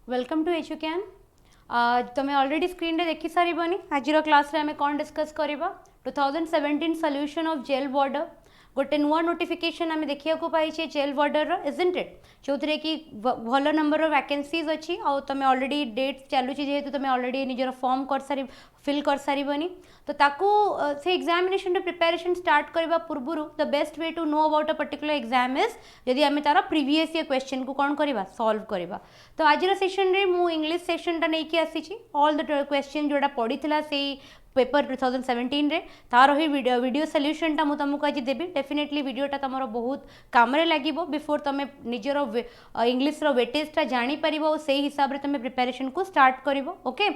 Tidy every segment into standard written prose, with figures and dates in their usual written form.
Welcome to एजुक्यान। तुम्हें already screen रे देखी सारिबनी आज क्लास रे आमे कौन डिस्कस करबा 2017 सॉल्यूशन ऑफ जेल बॉर्डर गोटे नुआ नोटिफिकेशन आम देखा पाई जेल बॉर्डर इजंट इट जो थे कि भल नंबर वैकेंसीज अच्छी आ तुम ऑलरेडी डेट चलुची जेहेतु तुम ऑलरेडी निजर फॉर्म कर सारी फिल कर सारिबनी तो ताकू से एग्जामिनेशन प्रिपरेशन स्टार्ट करबा पूर्व the best way to know about a particular exam is जदि आम तार प्रीवियस ईयर क्वेश्चन को कौन करवा सॉल्व करवा। तो आज सेशन रे मु इंग्लिश सेशन टा नहीं आसी ऑल द क्वेश्चन जोड़ा पड़ी से पेपर 2017 रे तार ही वीडियो सॉल्यूशन टा मु तुमको आज देबी। डेफिनेटली वीडियोटा तुम बहुत काम लगे बिफोर तुम निजर इंग्लिश वेटेज टा जानी पारिबो से हिसाब रे तुम प्रिपरेशन को स्टार्ट करिवो। ओके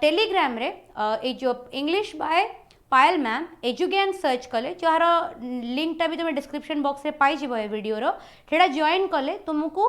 टेलीग्राम रे ए जो English by Payal ma'am Edugyan search कले जार लिंकटा भी तुम डिस्क्रिप्शन बॉक्स रे पाई जिवो ए वीडियो रो ठेड़ा जॉइन कले तुमको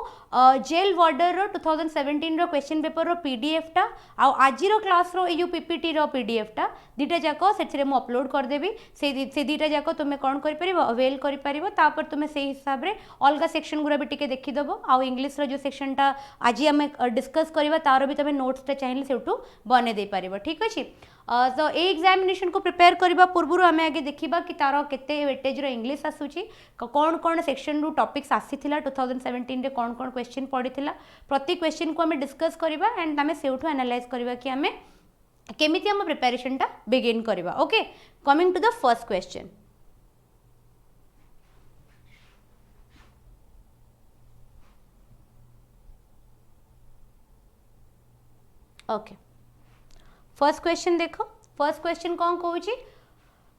जेल बॉर्डर रो 2017 रो क्वेश्चन पेपर रो पीडीएफ टा आ आजिर क्लास रो ए जो पीपीटी रो पीडीएफ टा दीटा जाको सेथिरे मु अपलोड कर देबी से दीटा जाको तुम कौन कर परिबो अवेल कर परिबो तापर तुम से हिसाब रे अलगा सेक्शन गुरा भी टिके देखि दबो आ इंग्लिश रो जो सेक्शन टा आज हम डिस्कस करबा तार भी तुम नोट्स टा चाहिए सेठू बने दे पारिबो। ठीक अछि तो ए एग्जामिनेशन को प्रिपेयर करबा पूर्व आम आगे देखा कि तार केते वेटेज रो इंग्लिश आसूची कौन कौन सेक्शन रू टॉपिक्स आसीथिला 2017 रे कौन कौन क्वेश्चन पड़ीथिला प्रति क्वेश्चन को आम डिस्कस करबा एंड आम सेठू एनालाइज करबा कि आम केमिति आम प्रिपरेशन टा बिगिन करबा। Okay coming to the first question. Okay first question देखो फर्स्ट क्वेश्चन कौन कहूँ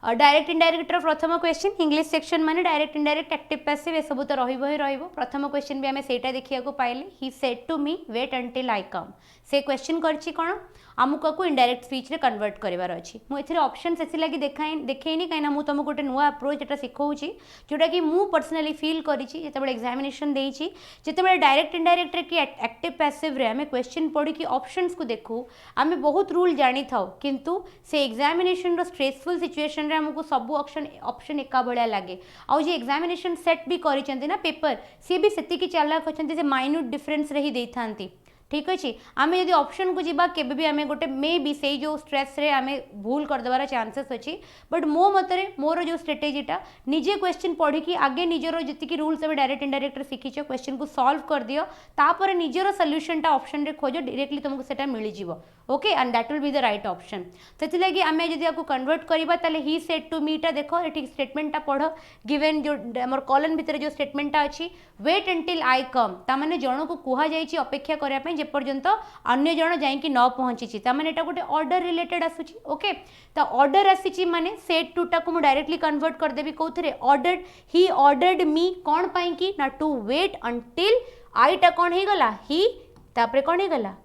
डायरेक्ट इनडायरेक्ट प्रथम क्वेश्चन इंग्लिश सेक्शन माने डायरेक्ट इनडायरेक्ट एक्टिव पैसिव ए सब तो रहिबो ही रहिबो। प्रथम क्वेश्चन भी आमे सेटा देखिया को पाइले he said to me wait until I come से क्वेश्चन करछि कोन आमुक को इनडायरेक्ट स्पीच रे कन्वर्ट करिवार अछि। मु एथिरे ऑप्शन सेथि लागि देखेइनी काइना मु तुमको गोटे नुआ अप्रोच एटा सिखौछि जोटा कि मु पर्सनली फील करिछि जेतेबेले एग्जामिनेशन देइछि जेतेबेले डायरेक्ट इनडायरेक्ट रे कि एक्टिव पैसिव रे आमे क्वेश्चन पढि कि ऑप्शंस को देखु आमे बहुत रूल जानि थाउ किंतु से एग्जामिनेशन रो स्ट्रेसफुल सिचुएशन रे हमको सब ऑप्शन एका भलिया लागे आउ जे एग्जामिनेशन सेट भी करिसेंती ना पेपर सी भी सेति कि चालाक होचंती से माइन्यूट डिफरेंस रे ही देथांती। ठीक अच्छे आम जब ऑप्शन को जीवा केबे भी आम गोटे मे बी से जो स्ट्रेस रे आम भूल करदेवार चांसेस अच्छी बट मो मतरे मोर जो स्ट्रेटेजीटा निजे क्वेश्चन पढ़ी कि आगे निजर जी रूल सब डायरेक्ट इनडायरेक्ट शिखीच क्वेश्चन को सॉल्व कर दियो तापर निजर सॉल्यूशन टा ऑप्शन रे खोज डायरेक्टली तुमको सेटा मिल जिवो। Okay and that will be the right option. से लगी आम जब आपको कन्वर्ट करवा ताले ही सेड टू मी टा देखो ये स्टेटमेंटा पढ़ गिवन जो आम कॉलन भितर जो स्टेटमेंटा अच्छी वेट अंटिल आई कम ताने जन को कहुई अपेक्षा करने जेपर्यंत अन्य जन जाइकी न पहुँची ताने एटा गोटे ऑर्डर रिलेटेड आसूची। ओके तो ऑर्डर आसी माने सेड टू टाक मुझे डायरेक्टली कन्वर्ट करदेवी कौन ऑर्डर्ड ही ऑर्डर्ड मी कौन पाई कि ना टू वेट अंटिल आई टा कौन हो गला ही तापरे कौन हो गला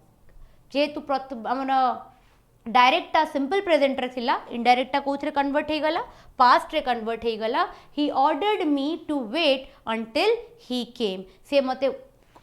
जेहेतु आमर डायरेक्टा सिंपल प्रेजेंट रे थिला इनडायरेक्टा कोथरे कन्वर्ट हो गला पास्ट रे कन्वर्ट हो गला he ordered me to wait until he came से मते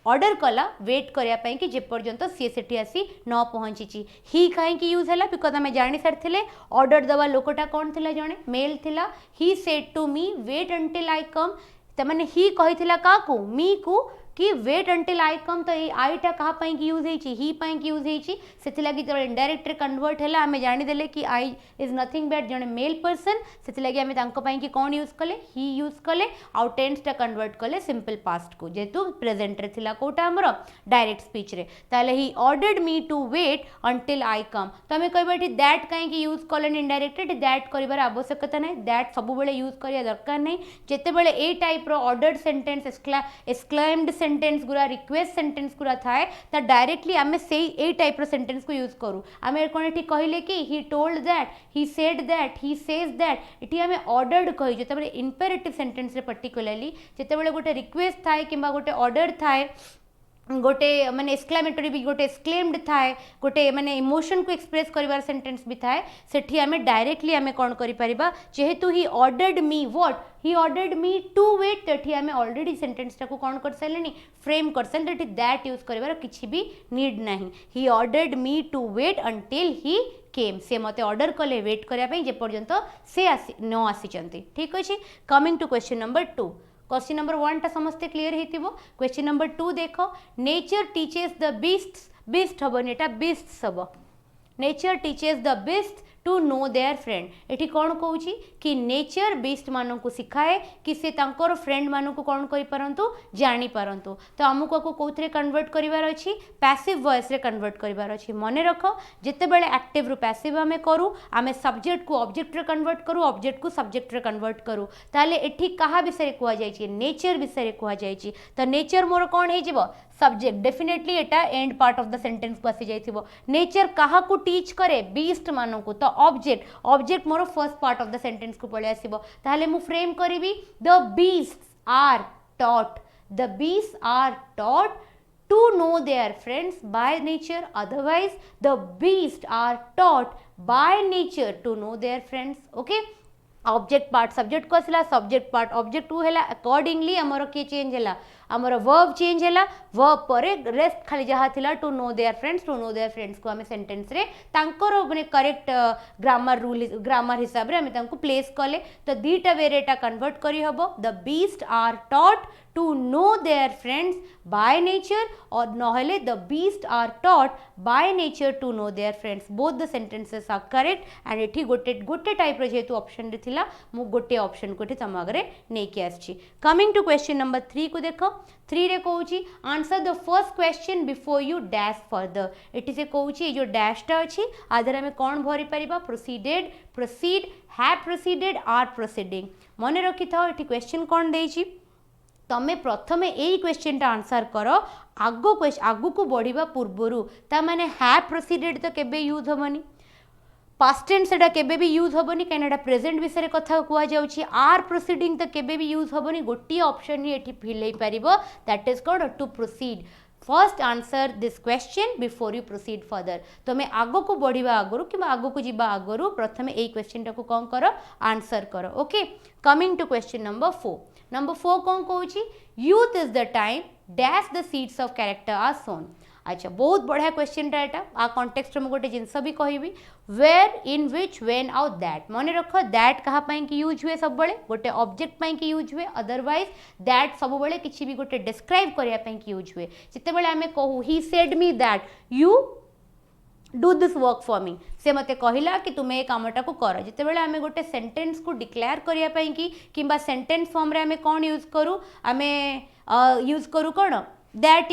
ऑर्डर कला वेट करने कि जेपर्यंत सी सेठी आसी न पहुँची ही कहीं यूज है बिकज आम जानी सारी ऑर्डर दवा लोकटा कौन थिला जड़े मेल थिला he said to me wait until I come तमाने ही कही क्या मी को कि वेट अंटिल आई कम तो आईटा क्या यूज ही यूज से लगी जब इनडायरेक्ट कन्वर्ट है आम जानीदे कि आई इज नथिंग बैट जड़े मेल पर्सन से लगी आम कि कौन यूज कले ही यूज कले आउ टेंसटा कन्वर्ट कले सिंपल पास्ट को जेहेतु प्रेजेंट रे थिला कोटा हमर डायरेक्ट स्पीच रे ताले he ordered me to wait until I come तो आम कहबा एठी दैट कहीं यूज कले इनडायरेक्ट दैट करिवार आवश्यकता नहीं दैट सब बेले यूज करिया दरकार नहीं जेतेबेले ए टाइप रो ऑर्डर्ड सेंटेंस एक्सक्लेम्ड सेंटेंस गुरा रिक्वेस्ट सेंटेंस गुरा थाए ता डायरेक्टली आमे से ए टाइप रो सेंटेंस को यूज करू आमे कोन एठी कहिले कि he told that he said that he says that एठी आमे ऑर्डर्ड कहि जेते बेले इंपेरेटिव सेंटेंस रे पर्टिकुलरली जेते बेले गोटे रिक्वेस्ट थाए किबा गोटे ऑर्डर थाए गोटे माने एक्सक्लेमेटरी भी गोटे एक्सक्लेम्ड थाए गोटे माने इमोशन को एक्सप्रेस करिवार सेंटेंस भी थाए सेठी आमे डायरेक्टली आमे कोन करि परिबा जेहेतु he ordered me what he ordered me to wait तेठी आमे ऑलरेडी सेंटेंस टाको कोन कर सैलेनी फ्रेम कर सैले तेठी दैट यूज करिवार किछि भी नीड नाही he ordered me to wait until he came से मते ऑर्डर कले वेट करिया पई जे पर्यंत से न आसी चंती। ठीक अछि coming to question number 2 question number 1 टा समस्ते क्लियर हेतिबो। क्वेश्चन नंबर 2 देखो, नेचर टीचेस द बीस्ट हबनी एटा बीस्ट हबो। Nature teaches the beast to know their friend. एठी कौन कहूँ कि नेचर बीस्ट मानक सिखाए कि से तांकर फ्रेंड मानक कौन करि परंतु जानी परंतु। तो आमको को कोथरे कन्वर्ट करिवार अछि, पैसिव वॉइस रे कन्वर्ट करिवार अछि। मने रख जेते बेले एक्टिव रु पैसिव आमे करू, आमे सब्जेक्ट को ऑब्जेक्ट रे कन्वर्ट करू, ऑब्जेक्ट को सब्जेक्ट रे कन्वर्ट करू, ताले एठी कहा विषय रे कुआ जाय छि, नेचर विषय रे कुआ जाय छि। तो नेचर मोर कौन हे जिवो, subject. Definitely Etah and part of the sentence को आसी जाइथिबो। नेचर कहा को टीच करे, बीस्ट मानकु। तो ऑब्जेक्ट, ऑब्जेक्ट मोर first part of the sentence को पळे आसीबो। ताले मु फ्रेम करिवि, the beasts are taught, the beasts are taught to know their friends by nature, otherwise the beast are taught by nature to know their friends. Okay, object part subject को आसला, subject part object टू हैला, accordingly हमर के change हैला, हमर verb change हैला, verb परे रेस्ट खाली जहा थिला to know their friends, to know their friends को हमें सेंटेंस रे तांकर माने करेक्ट ग्रामर रूल ग्रामर हिसाब रे हमें तांको प्लेस कले। तो दीटा वे रेटा कन्वर्ट करी हबो, the beast are taught to know their friends by nature, और नहले the beast are taught by nature to know their friends. Both the sentences are correct and एठी गोटे टाइप रे जेतु ऑप्शन रे थिला, मु गोटे ऑप्शन को तम आगे नहीं के आछि। कमिंग टू क्वेश्चन नंबर 3 को देखो, 3 रे कहूची answer the first question before you dash further. एटी से कहूची जो डैश टा अछि आधर हमें कौन भरी परिबा, proceeded, proceed, have proceeded, are proceeding. मने रखि थाओ एटी क्वेश्चन कौन देछि, तमे प्रथमे एई क्वेश्चन टा आंसर करो, आगु को बढ़िबा पूर्वरु। ता माने हैव प्रोसीडेड तो केबे यूज होबनी, पास्ट टेंस सेटा केबे भी यूज होबनी, कनेडा प्रेजेंट विषय कथा कुआ जाउची। आर प्रोसीडिंग तो केबे भी यूज होबनी, गोटी ऑप्शन ही एठी फिल हे परिबो, that is called to proceed. First answer this question before you proceed further. तुम आगो को बढ़िबा आगरु कि आगो को जीवा आगरु प्रथमे एई क्वेश्चन टाको कौन करो, आंसर करो। Okay, coming to question number 4। Number 4 कौन कहूची, youth is the time dash the seeds of character are sown. अच्छा, बहुत बढ़िया क्वेश्चन टा एटा। आ कॉन्टेक्स्ट में गोटे जिनस भी कहबी, वेयर, इन विच, व्हेन आउ दैट। मन रख, दैट कहा पई कि यूज हुए, सब बळे गोटे ऑब्जेक्ट पई कि यूज हुए, अदरवाइज दैट सब बळे किछि भी गोटे डिस्क्राइब करिया पई कि यूज हुए। जिते बळे हमें कहू he said me that you do this work for me, से मते कहिला कि तुमे ए कामटा को कर। जिते बळे हमें गोटे सेंटेंस को डिक्लेयर करिया पई कि किंबा सेंटेंस फॉर्म रे हमें कौन यूज करू, हमें यूज करू कौन, दैट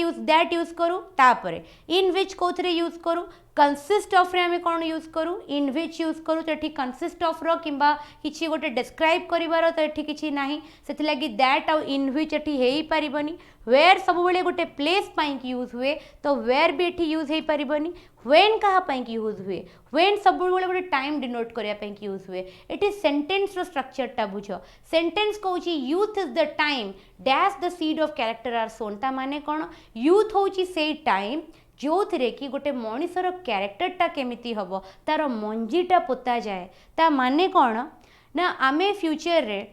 यूज करू। तापरे इन विच कोथरे यूज करू, कंसिस्ट ऑफ रे हमें कौन यूज करू, इन विच यूज करू। तो एठी कंसिस्ट ऑफ रो किंबा किछि गोटे डिस्क्राइब करिवार तो एठी किछि नाही, सेति लागि दैट आउ इन विच एठी हेई परिबनी। वेयर सब बळे गोटे प्लेस पई कि यूज हुए, तो वेयर भी एठी यूज हेई परिबनी। व्हेन कहा पई कि यूज हुए, व्हेन सब बळे गोटे टाइम डिनोट करिया पई कि यूज हुए। एठी सेंटेंस रो स्ट्रक्चर टा बुझो। सेंटेंस कहूची youth is the time dash the seed of character are sown. ता माने कोन, यूथ होची से टाइम जो थे कि गोटे मनीषर क्यारेक्टरटा केमिति हम तार मंजीटा पोता जाए। ता माने कौन ना, आमे फ्यूचर रे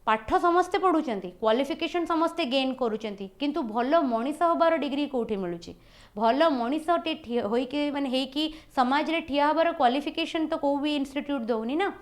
पाठ समस्ते पढ़ुचंती, क्वालिफिकेशन समस्ते गेन करूचंती, किंतु भल मनीष हबार डिग्री कोठी मिलुची, भल मनीषटे होइके माने हेइकी समाज रे ठिया हबार क्वालिफिकेशन तो को भी इंस्टीट्यूट दउनी ना।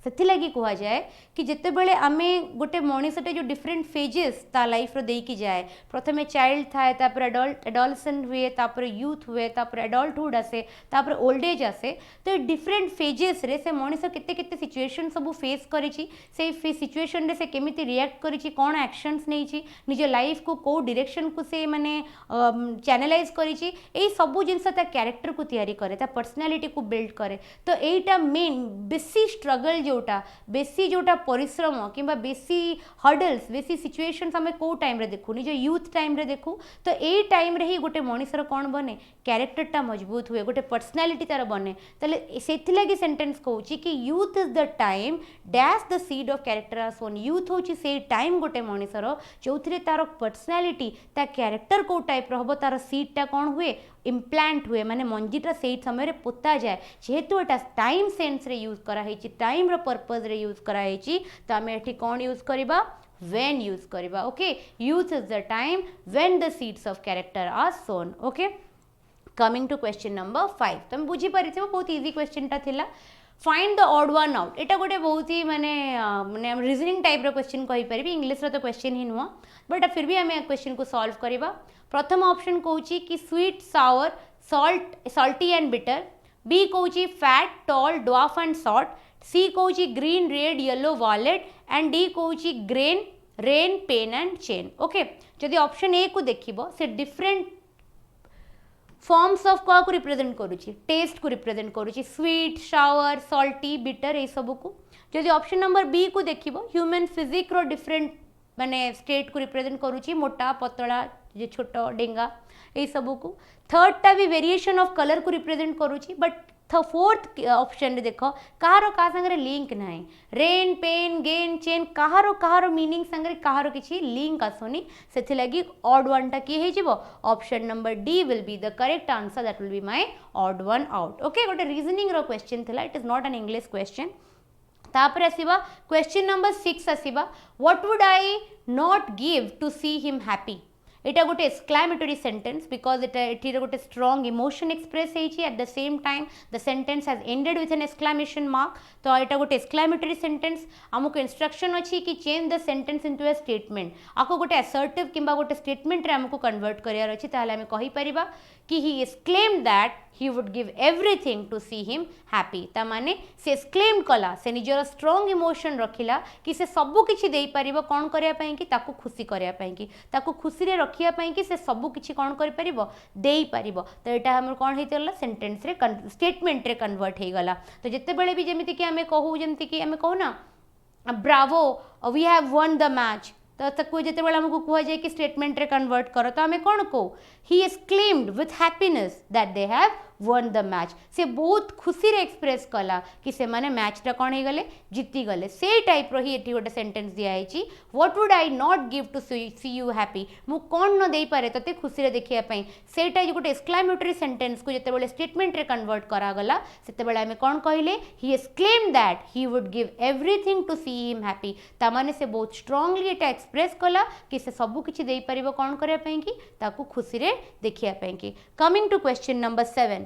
से कह जाए कि जिते बड़े आमे गोटे मनीषटे जो डिफरेंट फेजेस ता लाइफ रो देकी जाए, प्रथमे चाइल्ड थाए, तापर एडोलसेंट हुए, तापर यूथ हुए, तापर एडल्टहुड आसे, तापर ओल्ड एज आसे। तो डिफरेंट फेजेस रे से मनीष केते केते सिचुएशन सब फेस करिछि, से सिचुएशन रे से केमिति रिएक्ट करिछि, कोन एक्शंस नेछि, निज लाइफ को को डायरेक्शन को से माने चैनलाइज करिछि। एई सब जिंस ता कैरेक्टर को तैयारी करे, ता पर्सनालिटी को बिल्ड करे। तो एटा मेन बेसी स्ट्रगल जोटा बेसी जोटा परिश्रम किंबा बेसी हर्डल्स बेसी सिचुएशंस हमें को टाइम रे देखु, निज यूथ टाइम रे देखु। तो एई टाइम रे ही गोटे मनीषर कौन बने, कैरेक्टरटा मजबूत हुए, गोटे पर्सनालिटी तार बने। ताले सेथि लागि सेंटेंस कहूची कि youth is the time dash the seed of character are sown. Youth होची से टाइम गोटे मनीषर जोथिरे तार पर्सनालिटी ता कैरेक्टर को टाइप रहबो, तार सीडटा कौन हुए, इम्प्लांट हुए, माने मंजीटा से समय पोता जाए। जेहेतु एटा टाइम सेंस रे यूज करा हेची, टाइम रो पर्पस रे यूज करा हेची, तो आमे एठी कौन यूज करिबा, व्हेन यूज करिबा। Okay, youth is the time when the seeds of character are sown. Okay, coming to question number 5। तुम बुझी पारिथिबो, बहुत इजी क्वेश्चन टा थिला। Find the odd one out एटा गोटे बहुत ही माने माने रीजनिंग टाइप रो क्वेश्चन कहि परिबी इंग्लिश रो तो क्वेश्चन ही नुआ बट फिर भी हमें क्वेश्चन को सॉल्व करबा प्रथम ऑप्शन कहूची कि sweet sour salty and bitter B कहूची fat tall dwarf and short C कहूची green red yellow violet and D कहूची grain rain pain and chain okay जदि ऑप्शन ए को देखिबो से डिफरेंट फॉर्म्स ऑफ क्या रिप्रेजेंट करुच्ची टेस्ट को रिप्रेजेंट करुच्ची स्वीट शावर सॉल्टी बिटर ये सब को जदि ऑप्शन नंबर बी को देखिबो ह्यूमन फिजिक रो डिफरेंट माने स्टेट को रिप्रेजेंट करुच्ची मोटा पतला जे छोट डेंगा ये सब को थर्ड टा भी वेरिएशन ऑफ कलर को रिप्रेजेंट करुच्ची बट फोर्थ ऑप्शन देख कहार का संगे लिंक ना रेन पेन गेन चेन कहार मीनिंग संगे कहार किसी लिंक आसुनी से लगी ऑड वन टा किए हो option number D will be the correct answer that will be my odd one out okay गोटे रीजनिंग रो क्वेश्चन थिला it is not an English question तापर आसीबा क्वेश्चन नंबर 6 आसीबा what would I not give to see him happy एटा गोटे exclamatory sentence because एटा गोटे स्ट्रॉन्ग इमोशन एक्सप्रेस होइछि at the same time the sentence has ended with an exclamation mark तो एटा गोटे एक्सक्लामेटरी सेंटेंस आमको instruction अछि कि change the sentence into a statement आको गोटे असर्टिव किंबा गोटे स्टेटमेंट रे आमको कन्वर्ट करियार अछि ताले हमें कहि परिबा कि ही exclaimed that he would give everything to see him happy ता माने से एक्सक्लेम कला से निजर स्ट्रॉन्ग इमोशन रखिला कि से सबु किछि देई परिबो कोन करिया पई कि ताकू खुशी करिया पई कि ताकू खुशी रे रखिया पई कि से सबु किछि कोन करि परिबो देई परिबो तो एटा हमर कोन हेतला सेंटेंस रे स्टेटमेंट रे कन्वर्ट हे गला तो जत्ते बेले भी जेमिति कि हमें कहू जेमिति कि हमें कहू ना bravo we have won the match तो तक जिते बड़ा हमको कह जाए कि स्टेटमेंट रे कन्वर्ट करो तो हमें कौन कहू he exclaimed with happiness that they have won the match से बहुत खुशी रे एक्सप्रेस कला कि से माने मैच टा कौन हो गले जीती गले से टाइप रो ही एटी गोटे सेंटेंस दिया है what would I not give to see you happy मु कौन न देई पारे तते खुशी रे देखिया पई सेटा जो गोटे एक्सक्लेमेटरी सेंटेंस को जते बेले स्टेटमेंट रे कन्वर्ट करा गला सेते बेले हमें कौन कहले he exclaimed that he would give everything to see him happy ता माने से बहुत स्ट्रांगली एटा एक्सप्रेस कला कि से सब किछि देई परिबो कौन करिया पई कि ताकू खुशी रे देखिया पई कि कमिंग टू क्वेश्चन नंबर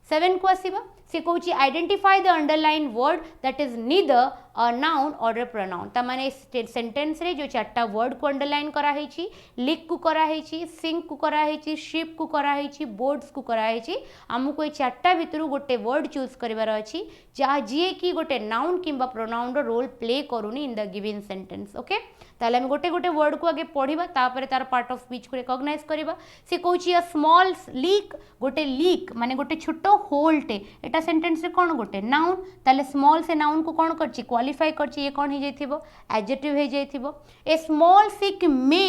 7 को आसीबा से कहूची identify the underline word that is neither a noun or a pronoun ता माने सेंटेंस रे जो चारटा वर्ड को अंडरलाइन करा हेची लिक को करा हेची सिंक को करा हेची शिप को करा हेची बोर्ड्स को करा हेची हमको ए चारटा भितरु गोटे वर्ड चूज करबार अछि जहा जे की गोटे नाउन किंबा प्रोनाउन रो रोल प्ले करूनी in the given sentence okay ताले हम गोटे गोटे वर्ड को आगे पढ़िबा तापर तार पार्ट ऑफ स्पीच को रिकॉग्नाइज करबा से कहूची अ स्मॉल लीक गोटे लीक माने गोटे छोटो होलटे एटा सेंटेंस रे कोन गोटे नाउन ताले स्मॉल से नाउन को कोन करची क्वालिफाई करची ये कोन हे जाइथिबो एडजेक्टिव हे जाइथिबो ए स्मॉल सिक मे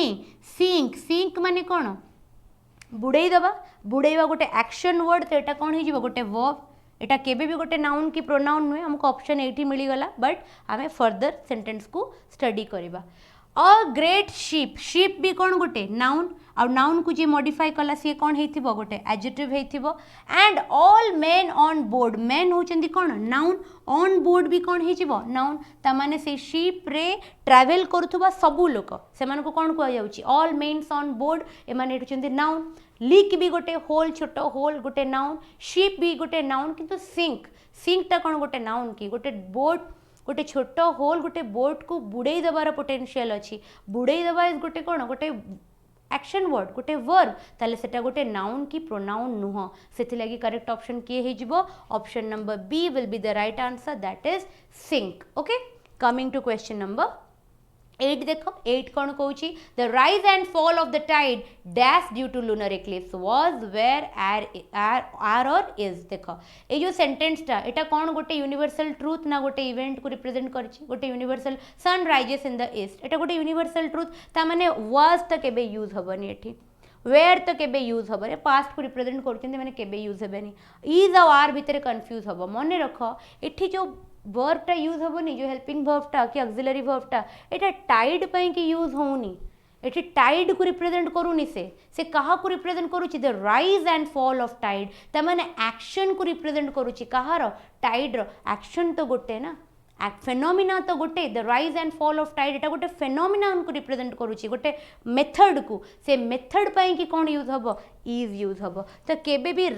सिंक माने कोन बुड़ेई दबा बुड़ेइबा गोटे एक्शन वर्ड तो एटा कोन हे जिवो गोटे वर्ब एटा केबे भी गोटे नाउन की प्रोनाउन नुहे हमको ऑप्शन एठी मिली गला बट हमें फर्दर सेंटेंस को स्टडी करबा अ ग्रेट शिप भी कौन गोटे नाउन और नाउन को जी मॉडिफाई कला सी कौन हेथिबो गोटे एडजेक्टिव हेथिबो and all men on board men होचंदी कौन नाउन ऑन बोर्ड भी कौन हेजिबो नाउन ता माने से शिप रे ट्रैवल करूथबा सबु लोक से मानको कौन कहया जाउची ऑल मेन्स ऑन बोर्ड ए माने हेचंदी नाउन लीक भी गोटे होल छोटो होल गोटे नाउन शिप भी गोटे नाउन किंतु सिंक ता कौन गोटे नाउन की गोटे बोट गोटे छोट होल गोटे बोट को बुड़े दबार पोटेंशियल अच्छी बुड़े दबा इज गोटे कौन गोटे एक्शन वर्ड गोटे वर्ब ताले सेटा गोटे नाउन की प्रोनाउन नुह से लगी करेक्ट ऑप्शन किए हेजिबो option number B will be the right answer that is sink okay coming to question number 8 देखो 8 कौन कहूची the rise and fall of the tide dash due to lunar eclipse was were are or is देखो ए जो sentence टा एटा कौन गोटे universal truth ना गोटे इवेंट को रिप्रेजेंट करछि गोटे universal sun rises in the east एटा गोटे यूनिवर्सल ट्रूथ ता माने वाज त केबे यूज हबनी एठी वेयर तो केबे यूज हबरे पास्ट को रिप्रेजेंट करछिन माने केबे यूज हेबेनी इज और आर भितर कंफ्यूज हबो मने रखो एठी जो वर्ब टा यूज होनी जो हेल्पिंग वर्ब टा कि ऑक्सिलरी वर्ब टा एटा टाइड पई कि यूज होनी एठी टाइड को रिप्रेजेंट करूनी से कहा को रिप्रेजेंट करूची the rise and fall of tide त माने एक्शन को रिप्रेजेंट करूची कहार टाइड रो एक्शन तो गोटे ना फेनोमिना तो गोटे the rise and fall of tide एटा गोटे फेनोमिना को रिप्रेजेंट करूची गोटे मेथड को से मेथड पाई कि कौन यूज हम इज यूज हम तो केबे भी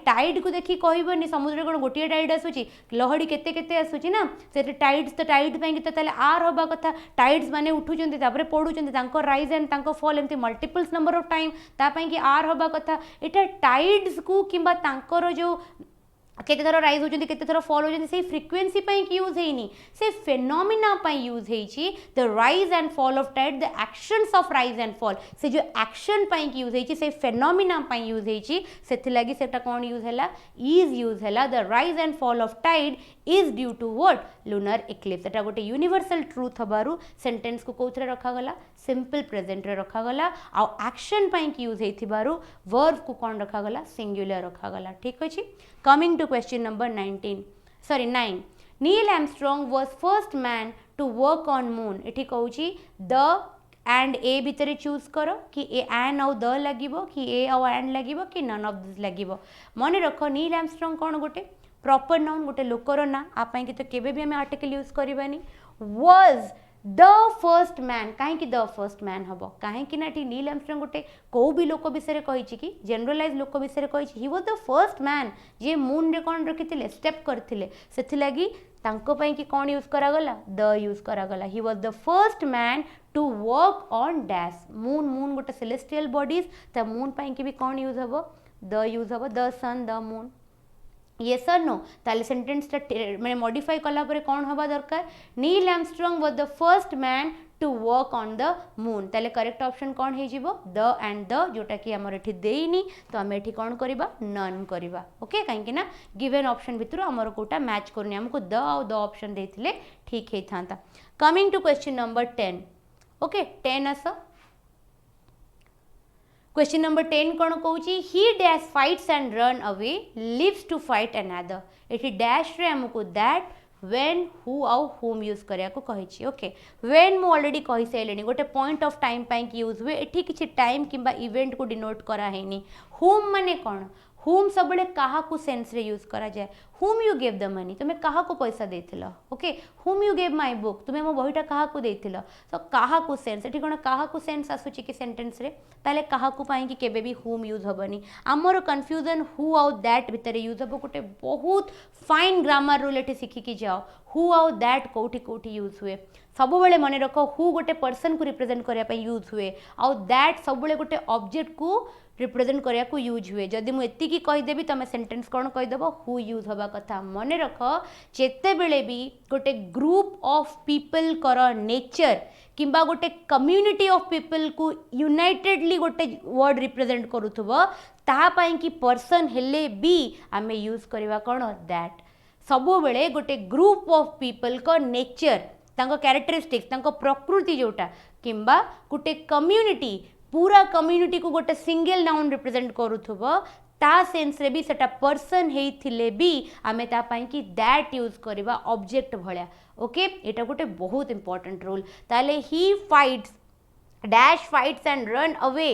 टाइड को देखी कहबनी समुद्र कौन गोटे टाइड आसूची लहड़ी केते केते आसूची ना से टाइड्स तो टाइड पाई तो ताले आर हबा कथा टाइड्स माने उठुचंती तापरे पडुचंती तांको राइज एंड तांको फॉल एमती मल्टीपल्स नंबर ऑफ टाइम ता पाई कि आर हबा कथा एटा टाइड्स को किंबा तांकर जो केते थर राइज होचंती केते थर फॉल होचंती से फ्रीक्वेंसी पाई कि यूज हेनी से फेनोमिना पाई यूज हेची the rise and fall of tied the actions of rise and fall से जो एक्शन पाई कि यूज हेची से फेनोमिना पाई यूज हेची सेथि लागि सेटा कोन यूज हैला इज यूज हैला the rise and fall of tide is due to what lunar eclipse एटा गोटे यूनिवर्सल ट्रूथ हबारु सेंटेंस को कोथरे रखा गला सिंपल प्रेजेंट रे रखा गला आ एक्शन पाई कि यूज हेथिबारु वर्ब को कोन रखा गला सिंगुलर रखा गला ठीक अछि coming to question number 9 Neil Armstrong was first man to work on moon एठी कहूची द एंड ए भितर चूज करो कि ए एंड आउ द लागिबो कि ए आउ एंड लागिबो कि नन ऑफ दिस लागिबो मन रख नील आर्मस्ट्रांग कोन गोटे प्रॉपर नाउन गोटे लोकर ना आपा कि तो केबे भी हमें आर्टिकल यूज करबानी वाज द फर्स्ट मैन कहीं द फर्स्ट मैन हम कहीं ना नील आर्मस्ट्रांग गोटे कौ भी लोक विषय कही कि जनरलाइज लोक विषय कही he was the first man जे मून रे कौन रखी स्टेप करते से कि कौन यूज करागला द यूज करागला he was the first man to work on dash moon moon गोटे सेलेस्टियल बॉडीज त मून कि भी कौन यूज हम द यूज हम the sun the moon yes or no ताले सेंटेंस मैंने मॉडिफाई कला परे कौन हवा दरकार Neil Armstrong was the first man to work on the moon ताले करेक्ट ऑप्शन कौन हे जिवो द एंड द जोटा कि हमर एठी देइनी तो हम एठी कौन करिबा नन करिबा ओके काहे ना गिवन ऑप्शन भितर हमर कोटा मैच करनी हमको द और द ऑप्शन देथिले ठीक हे थांता coming to question number 10 okay 10 आस क्वेश्चन नंबर 10 कौन कहूँ he dash fights and run away lives to fight another ये डैश रे हमको दैट व्हेन हु आउ हुम यूज करिया को कहिछि ओके व्हेन मु ऑलरेडी कहि सैलेनी गोटे पॉइंट ऑफ टाइम पाई कि यूज हुए एठी किछि टाइम किंबा इवेंट को डिनोट करा हेनी हुम माने कौन हुम सब क्या सेन्स रे यूज करा जाए हुम यू गेव द मनी तुम्हें क्या पैसा देथिल okay whom you gave my book तुम्हें मो बहीटा क्या देथिल तो क्या सेन्स एठी कोन क्या सेन्स आसुची कि सेंटेंस रे ताले क्या पाई कि केबे भी हुम यूज हबनी आमर कन्फ्यूजन हु आउ दैट भितर यूज हबो गोटे बहुत फाइन ग्रामर रूल एठी सिखी कि जाओ हु आउ दैट कोठी कोठी यूज हुए सब बेले मन रख हु गोटे पर्सन को रिप्रेजेंट करने यूज हुए आउ दैट सब बेले गोटे ऑब्जेक्ट को रिप्रेजेंट करने को यूज हुए जदि मुझे कहीदेवी तुम सेंटेंस कौन कहीदेव हु यूज हवा कथा मन रख जेते बेले भी गोटे ग्रुप ऑफ पीपल कर नेचर किंबा गोटे कम्युनिटी ऑफ पीपल को यूनाइटेडली गोटे वर्ड रिप्रेजेंट करुथुबो ताहापाई कि पर्सन हेले भी आमे यूज करवा कौन दैट सबु बेले गोटे ग्रुप ऑफ पीपल को नेचर तांको कैरेक्टरिस्टिक्स तांको प्रकृति जोटा किंबा गोटे कम्युनिटी पूरा कम्युनिटी को गोटे सिंगल नाउन रिप्रेजेंट करुथुबो ता सेंस रे भी सेटा पर्सन हेइथिले भी आमे ता पाई कि दैट यूज करबा ऑब्जेक्ट भलिया ओके एटा गोटे बहुत इंपोर्टेंट रूल ताले he fights dash fights and run away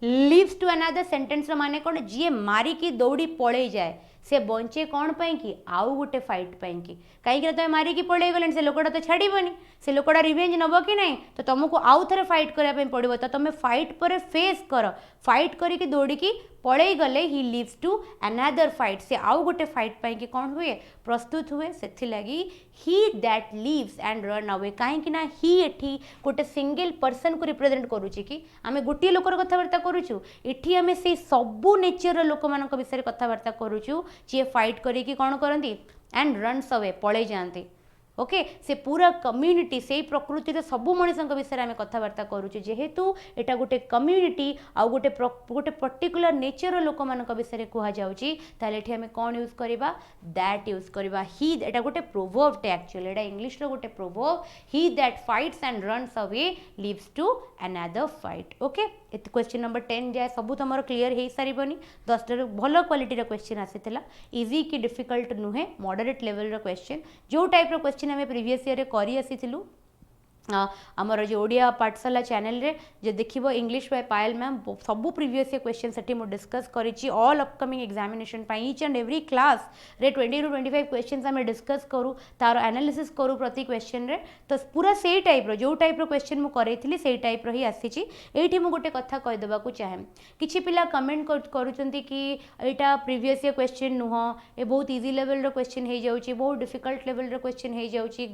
lives to another sentence रो माने कोन जे मारी की दौड़ी पळे जाए से बंचे कौन पाई कि आउ गोटे फाइट पाई कि कहीं तुम मारिकी पड़े गले से लोकटा तो छाड़बनी से लोकटा रिवेंज नब कि नहीं तो तुमको आउ थे फाइट करने पड़ो तो तुम फाइट पर फेस कर फाइट करके दौड़ी पड़े गले he lives to another fight से आउ गोटे फाइट पाई कि कौन हुए प्रस्तुत हुए से लगी he that lives and run away कहीं ही एठी गोटे सिंगल पर्सन को रिप्रेजेंट करुच्ची कि आम गोटे लोकर कथबार्ता करुचु एठी आम से सबू नेचर लोक मान विषय कथबार्ता करुचु जी फाइट करी कौन करती एंड रन्स अवे पड़े जाते ओके से पूरा कम्युनिटी से प्रकृति सबू मनीषों विषय में कथबार्ता करुचे जेहेतु एटा गोटे कम्युनिटी आउ गोटे गोटे पर्टिकुलर नेचर लोक मान विषय कहुच्छी ताले आम कौन यूज करवा दैट यूज करवा ही एटा गोटे प्रोवर्ब टे एक्चुअली एटा इंग्लिश रो गोटे proverb he that fights and runs away lives to another fight okay question number 10 जाए सब तुम क्लीयर हो सारनी 10 भल क्वालिटी क्वेश्चन आसाला इजी कि डिफिकल्ट नुहे मॉडरेट लेवल क्वेश्चन जो टाइप क्वेश्चन आम प्रीवियस ईयर करी आसी आमर जो ओडिया पाठशाला चैनल रे जो देखिबो इंग्लिश बाय पायल मैम सबू प्रीवियस क्वेश्चन सेठी मु डिस्कस करिछि ऑल अपकमिंग एग्जामिनेशन पाई ईच एंड एवरी क्लास रे 20 टू 25 क्वेश्चंस हमें डिस्कस करू तार एनालिसिस करू प्रति क्वेश्चन रे तो पूरा सेही टाइप रो जो टाइप रो क्वेश्चन मु करैथिली सेही टाइप रो ही आसीछि। एठी मु गोटे कथा कहि देबा को चाहे किछि पिला कमेंट करूचंती कि एटा प्रीवियस क्वेश्चन नुह ए बहुत इजी लेवल रो क्वेश्चन हे जाउछि बहुत डिफिकल्ट लेवल रो क्वेश्चन हे जाउछि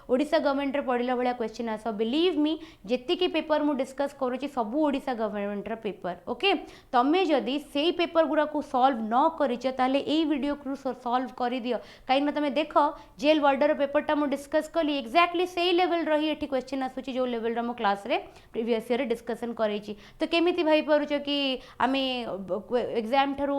ओडिशा गवर्नमेंट रे पढिला भलिया क्वेश्चन आस बिलीव मी जेतिकी पेपर मु डिस्कस करूची सबू ओडिशा गवर्नमेंट रा पेपर ओके तमे जदी सेही पेपर गुरा को सॉल्व न करिछ ताले एई वीडियो को सॉल्व करि दियो काई न तमे देखो जेल वर्डर पेपर टा मु डिस्कस कली एक्जेक्टली सेही लेवल रही एठी क्वेश्चन आसुची जो लेवल रा मु क्लास रे प्रीवियस ईयर डिस्कशन करैची तो केमिति भाई परुछ कि आमे एग्जाम थारू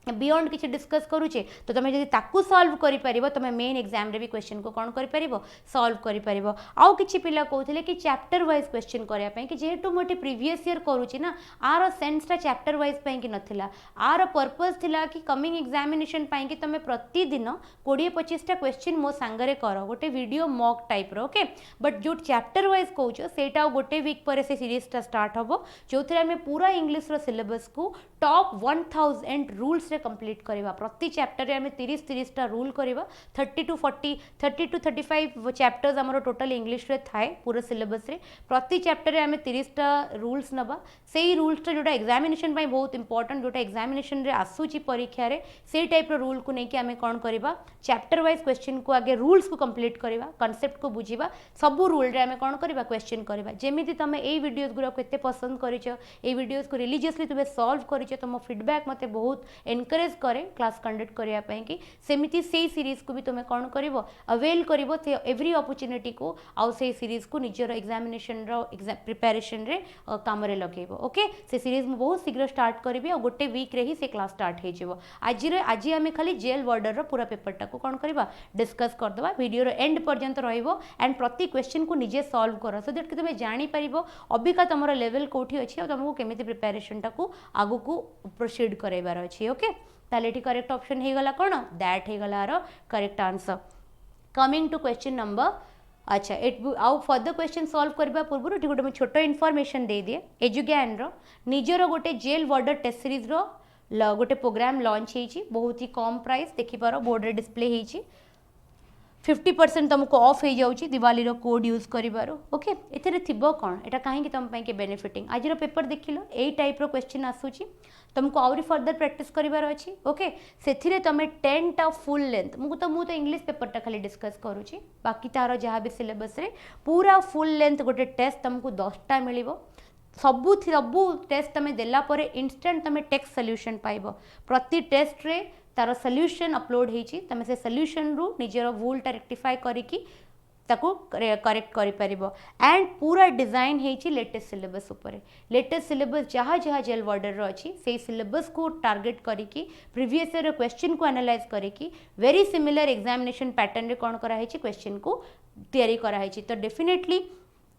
बियॉन्ड किसी डिस्कस करूचे तो तुम जब ताकू सॉल्व करि परिबो तुम मेन एग्जाम रे भी क्वेश्चन को कौन करि परिबो सॉल्व करि परिबो। आउ किछि पिला कहउथिले कि चैप्टर वाइज क्वेश्चन करिया पई कि जेहेतु मोटे प्रीवियस ईयर करूची ना आर सेंस टा चैप्टर वाइज पई कि नथिला आर पर्पस थिला कि कमिंग एग्जामिनेशन पई कि तुम प्रतिदिन 20-25 टा क्वेश्चन मो सांगरे करो गोटे वीडियो मॉक टाइप रो ओके बट जो चैप्टर वाइज कहउछो सेटा गोटे वीक पर से सीरीज टा स्टार्ट हबो जोथरे हमें पूरा इंग्लिश रो सिलेबस को टॉप 1000 रूल्स कंप्लीट करवा प्रति चैप्टर आम 30-30 टा रूल करवा 30 to 35 चैप्टर्स आमर टोटल इंग्लिश रे थाए पूरा सिलेबस रे प्रति चैप्टर आम 30 टा रूल्स नबा से रूल्स टा जोटा एग्जामिनेशन पाई बहुत इंपोर्टेंट जोटा एग्जामिनेशन रे आसूची परीक्षा रे से टाइप रो रूल को लेके आम कौन करवा चैप्टर वाइज क्वेश्चन को आगे रूल्स को कंप्लीट करवा कॉन्सेप्ट को बुझीबा सबू रूल रे आम कौन करवा क्वेश्चन करवा जेमिति तमे एई वीडियोस गुरा को एते पसंद करिछो एई वीडियोस को रिलीजियसली तुमे सॉल्व करिछो तुम फीडबैक मते बहुत एनकरेज करे क्लास कंडक्ट करिया पई कि सेमिति से सीरीज को भी तुमे कौन करिवो अवेल करिवो एवरी अपॉर्चुनिटी को आउ से सीरीज को निजर एग्जामिनेशन रो एग्जाम प्रिपरेशन रे काम रे लगेबो ओके से सीरीज में बहुत शीघ्र स्टार्ट करबी और गोटे वीक रे ही से क्लास स्टार्ट हे जेबो आज आमे खाली जेल बॉर्डर रो पूरा पेपर टा को कौन करबा डिस्कस कर दबा वीडियो रो एंड पर्यंत रहइबो एंड प्रति क्वेश्चन को निजे सॉल्व करो सो दैट कि तुमे जानि परिबो अबिका तमरो लेवल कोठी अछि और तुमको केमिति प्रिपरेशन टा को आगु को प्रोसीड करैबार अछि ओके ताले एठी करेक्ट ऑप्शन हे गला कोन दैट हे गला आरो correct answer coming to question number अच्छा आउ फर्दर क्वेश्चन सॉल्व करबा पूर्व एठी गोटे छोटो इन्फॉर्मेशन दे दिए एजुज्ञान रो निजर गोटे जेल बॉर्डर टेस्ट सीरीज रो गोटे प्रोग्राम लॉन्च हेची बहुत ही कम प्राइस देखि पारो बोर्ड रे डिस्प्ले हेची 50% तुमको ऑफ हो जाऊँगी दिवाली रो कोड यूज करिबारो ओके एथिरे थिबो कोन एटा काहे कि तुम पई के बेनिफिटिंग आज रो पेपर देखिलो एई टाइप रो क्वेश्चन आसुची तुमको आउरी फर्दर प्रैक्टिस करिबार अछि ओके सेथिरे तमे 10 टा फुल लेंथ मु तो इंग्लिश पेपर टा खाली डिस्कस करूची बाकी तारो जहा भी सिलेबस रे पूरा फुल लेंथ गोटे टेस्ट तुमको 10 टा मिलिबो सबू टेस्ट तमे देला परे इंस्टेंट तमे टेक्स्ट सॉल्यूशन पाइबो प्रति टेस्ट रे तार सॉल्यूशन अपलोड हेची तमे से सॉल्यूशन रु निजर भूल टा रेक्टिफाई करिकी ताको करेक्ट करि परिबो एंड पूरा डिजाइन हेची लेटेस्ट सिलेबस ऊपर लेटेस्ट सिलेबस जहाँ जहाँ जेल बॉर्डर रो अछि से सिलेबस को टारगेट करिकी प्रीवियस ईयर क्वेश्चन को एनालाइज करिकी वेरी सिमिलर एग्जामिनेशन पैटर्न रे कोन करा हेची क्वेश्चन को तैयारी करा हेची तो डेफिनेटली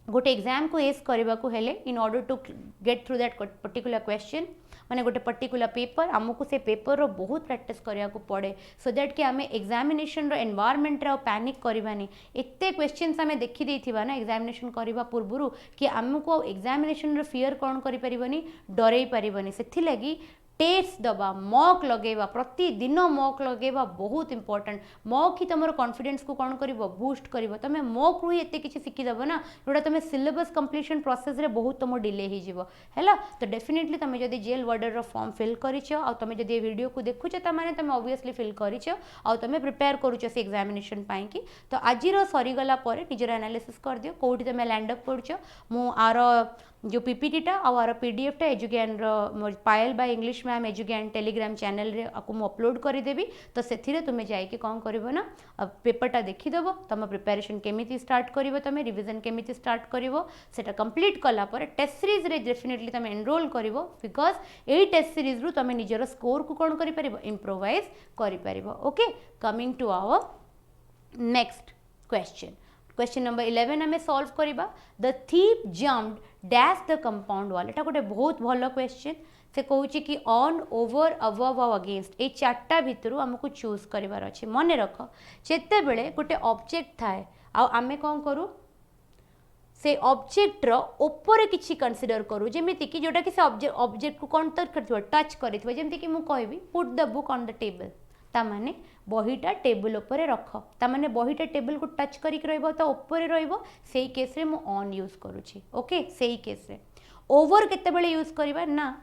गोटे एग्जाम को एस करबा को हेले in order to get through that particular question माने गोटे पर्टिकुलर पेपर आमको से पेपर रो बहुत प्रैक्टिस करिया को पड़े सो दैट कि आमे एग्जामिनेशन रो एनवायरनमेंट रो पैनिक करबानी एते क्वेश्चंस आमे देखि देथिबा ना एग्जामिनेशन करबा पूर्वरु कि आमको एग्जामिनेशन रो फियर कोन करि परिबनी डरै परिबनी सेथि लागि टेस्ट दबा मॉक लगेबा प्रतिदिन मॉक लगेबा बहुत इंपोर्टेंट मॉक ही तुम कॉन्फिडेंस को कौन कर बूस्ट कर तुम मॉक रु एत किसी शिखिदेव ना जोटा तुम सिलेबस कंप्लीशन प्रोसेस रे बहुत तुम डिले हो है तो डेफिनेटली तुम जब जेल बॉर्डर रो फॉर्म फिल करिछ आ तुम जब ये वीडियो को देखुच ताने तुम ऑब्वियसली फिल करिछ आ तुम प्रिपेयर करुच से एग्जामिनेशन पाई कि तो आज सरीगला निजर एनालिसिस कर दियो कोठी तुम लैंड अप करुच मु आर जो पीपीटी टा आर पीडीएफ टा Edugyan Payal by English ma'am Edugyan Telegram channel रे आपको मु अपलोड करदेवी तो से तुम जाइए कौन कर ना पेपर टा देखीदेव तुम प्रिपेरेशन केमिति स्टार्ट कर तुम रिविजन केमिति स्टार्ट कर सेटा कंप्लीट कला पर टेस्ट सीरीज रे डेफिनेटली तुम एनरोल कर बिकज यही टेस्ट सीरीज रु तुम निजर स्कोर को कौन कर इम्प्रोवाइज कर okay coming to our next question question number 11 आम सॉल्व करबा the thief jumped dash the compound wall एटा गोटे बहुत भलो क्वेश्चन से कहूँ कि ऑन ओवर अबव और अगेंस्ट ये चार्टा भितर आमको चूज करार अच्छे मन रख जिते बड़े गोटे ऑब्जेक्ट थाए आमे कौन करूँ से ऑब्जेक्ट रो ऊपर किछि कंसीडर करू जेमिति कि जोटा कि से ऑब्जेक्ट को कौन तो करथिबो टच करिथिबो जेमिति कि मु कहबी put the book on the table ता माने बहीटा टेबल ऊपर रख ता माने बहीटा टेबल को टच करिक रहइबो तो ऊपर रहइबो सेही केस रे मु ऑन यूज करूची ओके सेही केस रे ओवर केते बेले यूज करबा ना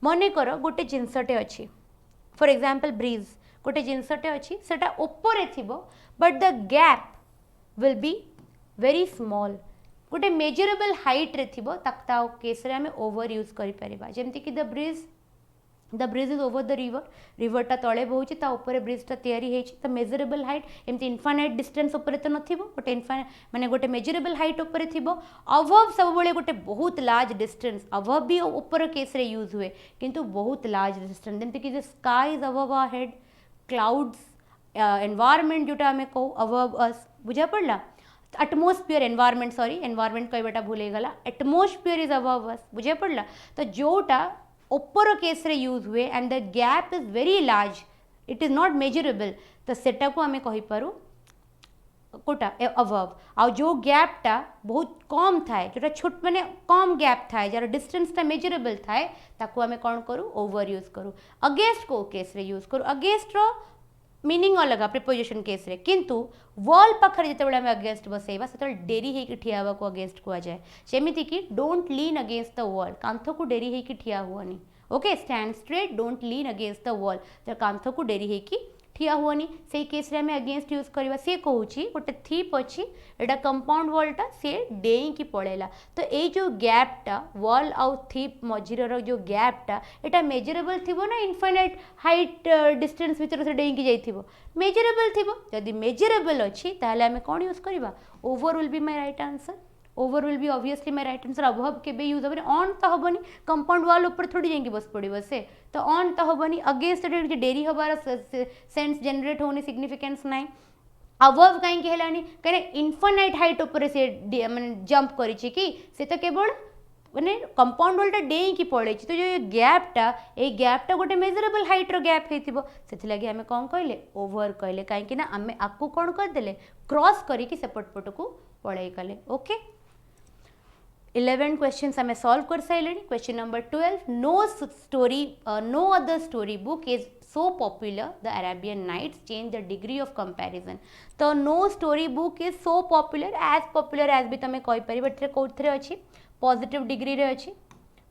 मने कर गोटे जिंसटे अछि फॉर एग्जांपल ब्रीज गोटे जिनसटे अच्छी सेटा ऊपर थिबो but the gap will be very small गोटे मेजरेबल हाइट रे थिबो तक्ता केस रे हमें ओवर यूज करि परिबा जेमति कि the bridge is over the river टा तळे बहुची ता ऊपर ब्रिज टा तयारी हेची त मेजरेबल हाइट एमति इनफाइनाइट डिस्टेंस ऊपर त नथिबो गोटे इनफाइनाइट माने गोटे मेजरेबल हाइट ऊपर थिबो अबव सब बेले गोटे बहुत लार्ज डिस्टेंस अबव भी ऊपर केस रे यूज हुए किंतु बहुत लार्ज डिस्टेंस जेमति कि the sky is above our head clouds environment जोटा हमें कहू अबव अस बुझा पड़ला एटमोस्फियर एनवायरनमेंट सॉरी एनवायरनमेंट कहबाटा भूल गला एटमोस्फियर इज अबव अस बुझा पड़ला तो जोटा ऊपर केस रे यूज हुए and the gap is very large it is not measurable तो सेटा को आमे कहि पारू कोटा अबव आ जो गैप टा बहुत कम थाए जोटा छोट माने कम गैप थाए जार डिस्टेंस टा मेजरेबल थाए ताको आमे कोन करू ओवर यूज करू अगेंस्ट को केस रे यूज करू अगेंस्ट रो मीनिंग अलग प्रिपोजिशन केस रे किंतु वॉल पाखर जिते आम अगेंस्ट बसैबा से डेरी होकर ठिया को अगेंस्ट कह जाए सेमिति कि don't lean against the wall कांथ को डेरी होकर ठिया हुआनी okay stand straight don't lean against the wall तो कांथ को डेरी होकर ठिया हुआनी से केस रे आम अगेंस्ट यूज करवा सी कहूँ गोटे थीप अच्छी एटा कंपाउंड वॉलटा सी डेई की पड़ेला तो ये जो गैपटा वॉल आउ थीप मझीर जो गैपटा एटा मेजरेबल थी ना इनफाइनाइट हाइट डिस्टेंस भितर से डेई की जाइथिबो मेजरेबल थी जदि मेजरेबल अच्छी ताहले आमे कौन यूज करवा over will be my right answer over will be obviously my right answer above केबे यूज होबनी ऑन तो होबनी कंपाउंड वॉल ऊपर थोड़ी जाइए बस पड़ो से तो ऑन तो होबनी अगेंस्ट डेरी हबार सेंस जनरेट होनी सिग्निफिकेंस ना अबव कहीं हेलानी कहीं इनफाइनाइट हाइट ऊपर से माने जंप करिछि कि से तो केवल माने कंपाउंड वॉलटा डेई की पड़े तो जो गैपटा गोटे मेजरेबल हाइट रो गैप हेतिबो सेथि लागि हमें कोन कहले ओवर कहले कहीं ना आमे आकु कोन कर देले क्रॉस करी कि सेपट पट को पळै कले ओके 11 क्वेश्चंस हमें सॉल्व कर सारे question number 12 no other story book is so popular the Arabian Nights change the degree of comparison तो no story book is so popular as भी तुम कहि परिबे कोथरे अछि पॉजिटिव डिग्री रे अछि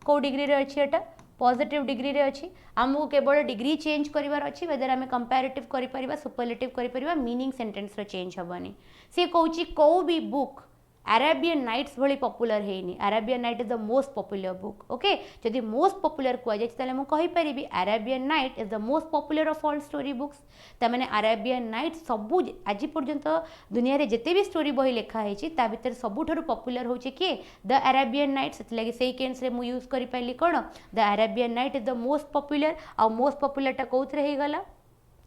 को डिग्री रे अछि एटा पॉजिटिव डिग्री रे अछि हमको केवल डिग्री चेंज करिवार अछि वेदर हमें कंपैरेटिव करि परिबा सुपरलेटिव करि परिबा मीनिंग सेंटेंस रे चेंज हबनी से कहूची को भी बुक अरेबियन नाइट्स भली पॉपुलर हेनी Arabian night is the most popular book okay जदि मोस्ट पॉपुलर कह जाय ताले मु कहि परिबी Arabian night is the most popular of all story books ता माने अरेबियन नाइट सबु आज पर्यंत दुनिया रे जते भी स्टोरी बही लेखा हेची ता भीतर सबुठारु पॉपुलर होचे के द अरेबियन नाइट सेत लागि सेही केन्स रे मु यूज करि पाइली कोन the Arabian night is the most popular आ मोस्ट पॉपुलर ता कोथरे हे गला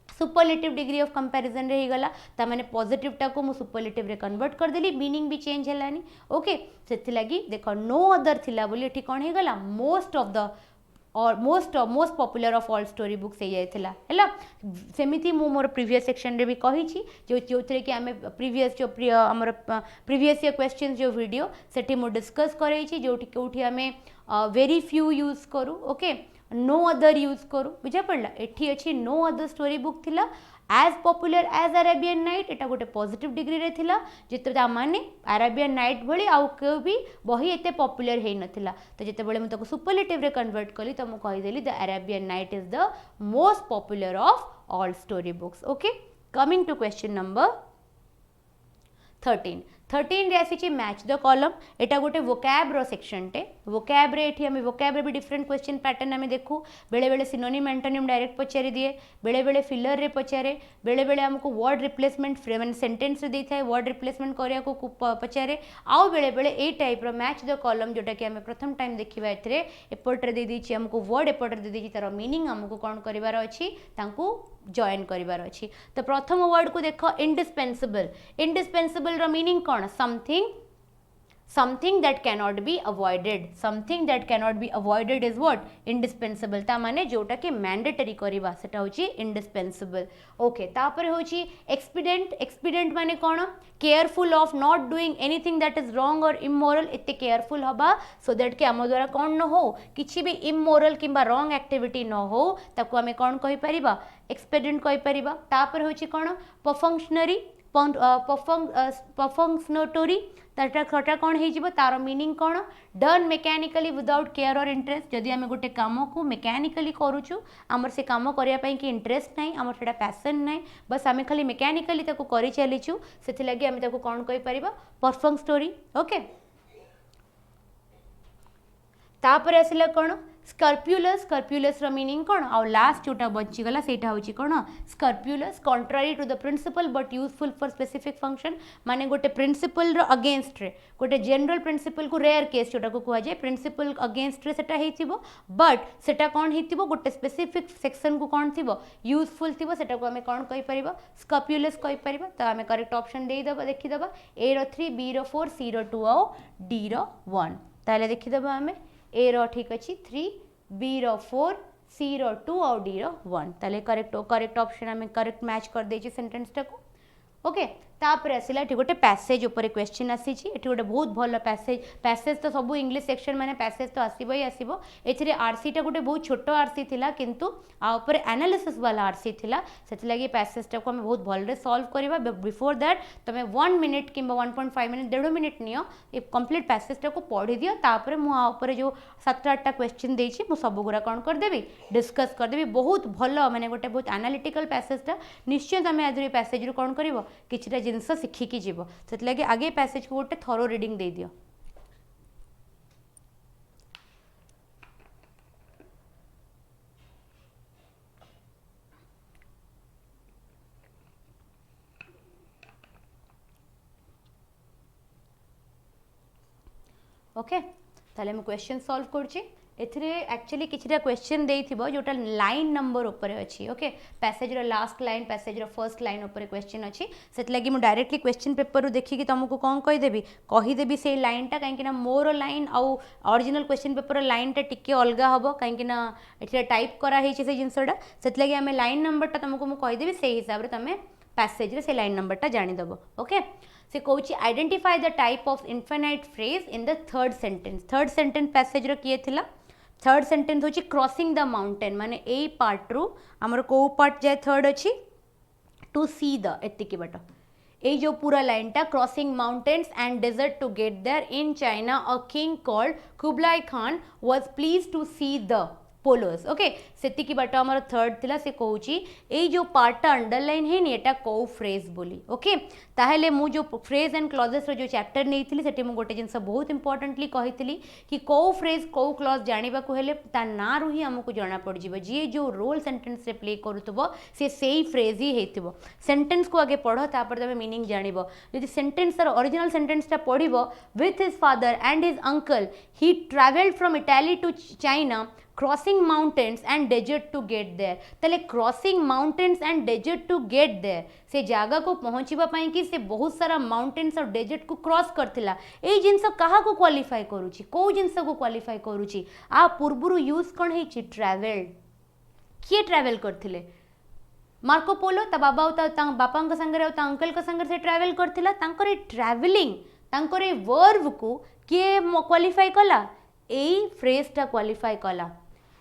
सुपरलेटिव डिग्री ऑफ कंपैरिजन रे गला ता माने पॉजिटिव टा को मु सुपरलेटिव रे कन्वर्ट कर देली मीनिंग भी चेंज हेलानी ओके सेति लागि देखो नो अदर थिला बोली एठी कोन हे गला most of the or most popular of all story books हे जायथिला हैला सेमिति मु मोर प्रीवियस सेक्शन रे भी कहि छी जोथरे कि हमें प्रीवियस जो हमर प्रीवियस ईयर क्वेश्चंस जो वीडियो सेठी मु डिस्कस करै छी जोठी कोठी हमें वेरी फ्यू यूज करू ओके नो अदर यूज करू बुझा पड़ला एठी अछि नो अदर स्टोरी बुक थिला as popular as Arabian night एटा गोटे पॉजिटिव डिग्री रे थिला जिते माने अरेबियन नाइट भली आउ के भी बही एते पॉपुलर हे नथिला तो जेते बेले म तको सुपरलेटिव रे कन्वर्ट कली तो म कहि देली the Arabian night is the most popular of all story books okay coming to question number 13 रे आसी मैच द कॉलम एटा गोटे वोकैब रो सेक्शन टे वोकैब रे एठी हमें वोकैब रे भी डिफरेंट क्वेश्चन पैटर्न हमें देखू बेले बेले सिनोनिम एंटोनिम डायरेक्ट पचारि दिए बेले बेले फिलर रे पचारे बेले बेले हमको वर्ड रिप्लेसमेंट माने सेंटेंस रे देथाय वर्ड रिप्लेसमेंट करिया को पचारे आउ बेले बेले ए टाइप रो मैच द कॉलम जोटा कि हमें प्रथम टाइम देखिबा एथरे एपट रे दे दिछि हमको वर्ड एपट रे दे दिछि तार मीनिंग हमको कोन करिवार अछि तांकू जॉइन करिवार अछि तो प्रथम वर्ड को देखो इंडिस्पेंसिबल रो मीनिंग कोन something that cannot be avoided, something that cannot be avoided is what indispensable ता माने जोटा कि mandatory करिबा सेटा होची indispensable ओके तापर होची expedient expedient माने कोन careful of not doing anything that is wrong or immoral एते careful हबा so that कि हम द्वारा कोन न हो किछि भी immoral किबा wrong activity न हो ताको हमें कोन कहि परिबा expedient कहि परिबा तापर होची कोन perfunctory perfunctory ताटा कौन हो तार मीनिंग कौन डन मेकानिकली विदाउट केयर और इंटरेस्ट जदि आम गोटे कम को मेकानिकली करुचु आमर से कम करने कि इंटरेस्ट ना आमर से पैसन ना बस आम खाली मेकानिकली कर चलीचु से लगी आम कौन कहीपर परफॉर्मस्टोरी ओके तापर आसला कौन स्कर्प्युलस स्कर्प्युलस मीनिंग कौन आउ लास्ट जोटा बचीगला से कौन scrupulous contrary to the principle but useful for specific function माने गोटे प्रिंसिपल रो अगेंस्ट रे गोटे जनरल प्रिंसिपल को रेयर केस जोटा को कह जाए प्रिंसिपल अगेंस्ट रे सेटा हेतिबो बट सेटा कौन हेतिबो गोटे स्पेसिफिक सेक्शन को कौन थिबो यूजफुल थिबो सेटा को हमें कौन कहि परिबा स्कर्प्युलस कहि परिबा तो हमें करेक्ट ऑप्शन देई दबा देखि दबा ए रो 3 बी रो 4 सी रो 2 और डी रो 1 ताले देखि दबा हमें ए रो ठीक अच्छी 3 बी रो 4 सी रो 2 और डी रो 1 ताले करेक्ट ऑप्शन हमें करेक्ट मैच कर देछि सेंटेंस टा को ओके तापर आसला ये गोटे पैसेज उपर क्वेश्चन आसी गोटे बहुत भल पैसेज तो सब इंग्लिश सेक्शन माने पैसेज तो आसब ही आसब ए आरसी टा गोटे बहुत छोट आरसी थिला किंतु आपर एनालिसिस वाला आरसी थिला से लगी पैसेज टा को हमें बहुत भल सॉल्व करबा बिफोर दैट तुम 1 मिनिट कि 1.5 मिनिट 1.5 मिनिट नियो ये कंप्लीट पैसेज टा को पढ़ी दियो तापर मुझे जो 7-8टा क्वेश्चन देछि मु सब गुरा कौन करदेवी डिस्कस करदेवी बहुत भल माने गोटे बहुत एनालिटिकल पैसेज टा निश्चय तुम आज पैसेज रु कौन कर किछिटा जिनस शिखिकी जीव से लगे आगे पैसेज को गोटे थरो रीडिंग दे दियो ओके ताले मैं क्वेश्चन सॉल्व करछि एथिरे एक्चुअली किछिटा क्वेश्चन देइथिबो जोटा लाइन नंबर ऊपर अछि ओके पैसेज रो last line passage row first line ऊपर क्वेश्चन अछि सेत लागि मु डायरेक्टली क्वेश्चन पेपर रो देखि कि तुमको कोन कहि देबी से लाइन टा काहे कि ना मोर लाइन आ ओरिजिनल क्वेश्चन पेपर रो लाइन टा टिके अलगा हबो काहे कि ना एथिरे टाइप करा हेछि से जिंसडा सेत लागि हमें लाइन नंबर टा तुमको मु कहि देबी से हिसाब रे तमे पैसेज रे से लाइन नंबर टा जानि दबो ओके से कहूँ identify the type of infinite phrase in the third sentence passage रो किए थिला थर्ड सेंटेंस होची क्रॉसिंग द माउंटेन माने ए पार्ट रु हमर को पार्ट जाए थर्ड अछि टू सी द एतिकी बाट ए जो पूरा लाइन टा crossing mountains and desert to get there in China a king called Kublai Khan was pleased to see the Polos okay सेतिकी बाट हमर थर्ड थिला से कहूची ए जो पार्टा अंडरलाइन है नि एटा को फ्रेज बोली ओके ताहेले मु जो फ्रेज एंड क्लॉजेस रो जो चैप्टर नेइथिली सेठी मु गोटे जिंस बहुत इंपोर्टेंटली कहिथिली कि को फ्रेज को क्लॉज जानिबा को हेले ता ना रु ही हमकु जाना पड़ जिवो जे जो रोल सेंटेंस रे प्ले करूतबो से सेही फ्रेज ही हेतिबो सेंटेंस को आगे पढ़ो तापर तमे मीनिंग जानिबो यदि सेंटेंस रो ओरिजिनल सेंटेंस ता पढ़िबो with his father and his uncle he travelled from Italy to China crossing mountains and desert to get there तले crossing mountains and desert to get there से जगह को पहुँचवा कि से बहुत सारा माउंटेन्स और डेजर्ट को क्रॉस करथिला ए जिंस कहा को क्वालिफाई करूची को जिंस को क्वालिफाई करूची आ पूर्वरु यूज कौन है ट्रैवल्ड किए ट्रैवल करथिले मार्को पोलो ता बाबा ता बापा संगे ता अंकल का संगे से ट्रैवल करथिला तांकर ट्रैवलिंग तांकर वर्ब को किए क्वालिफाई कला ए फ्रेज टा क्वालिफाई कला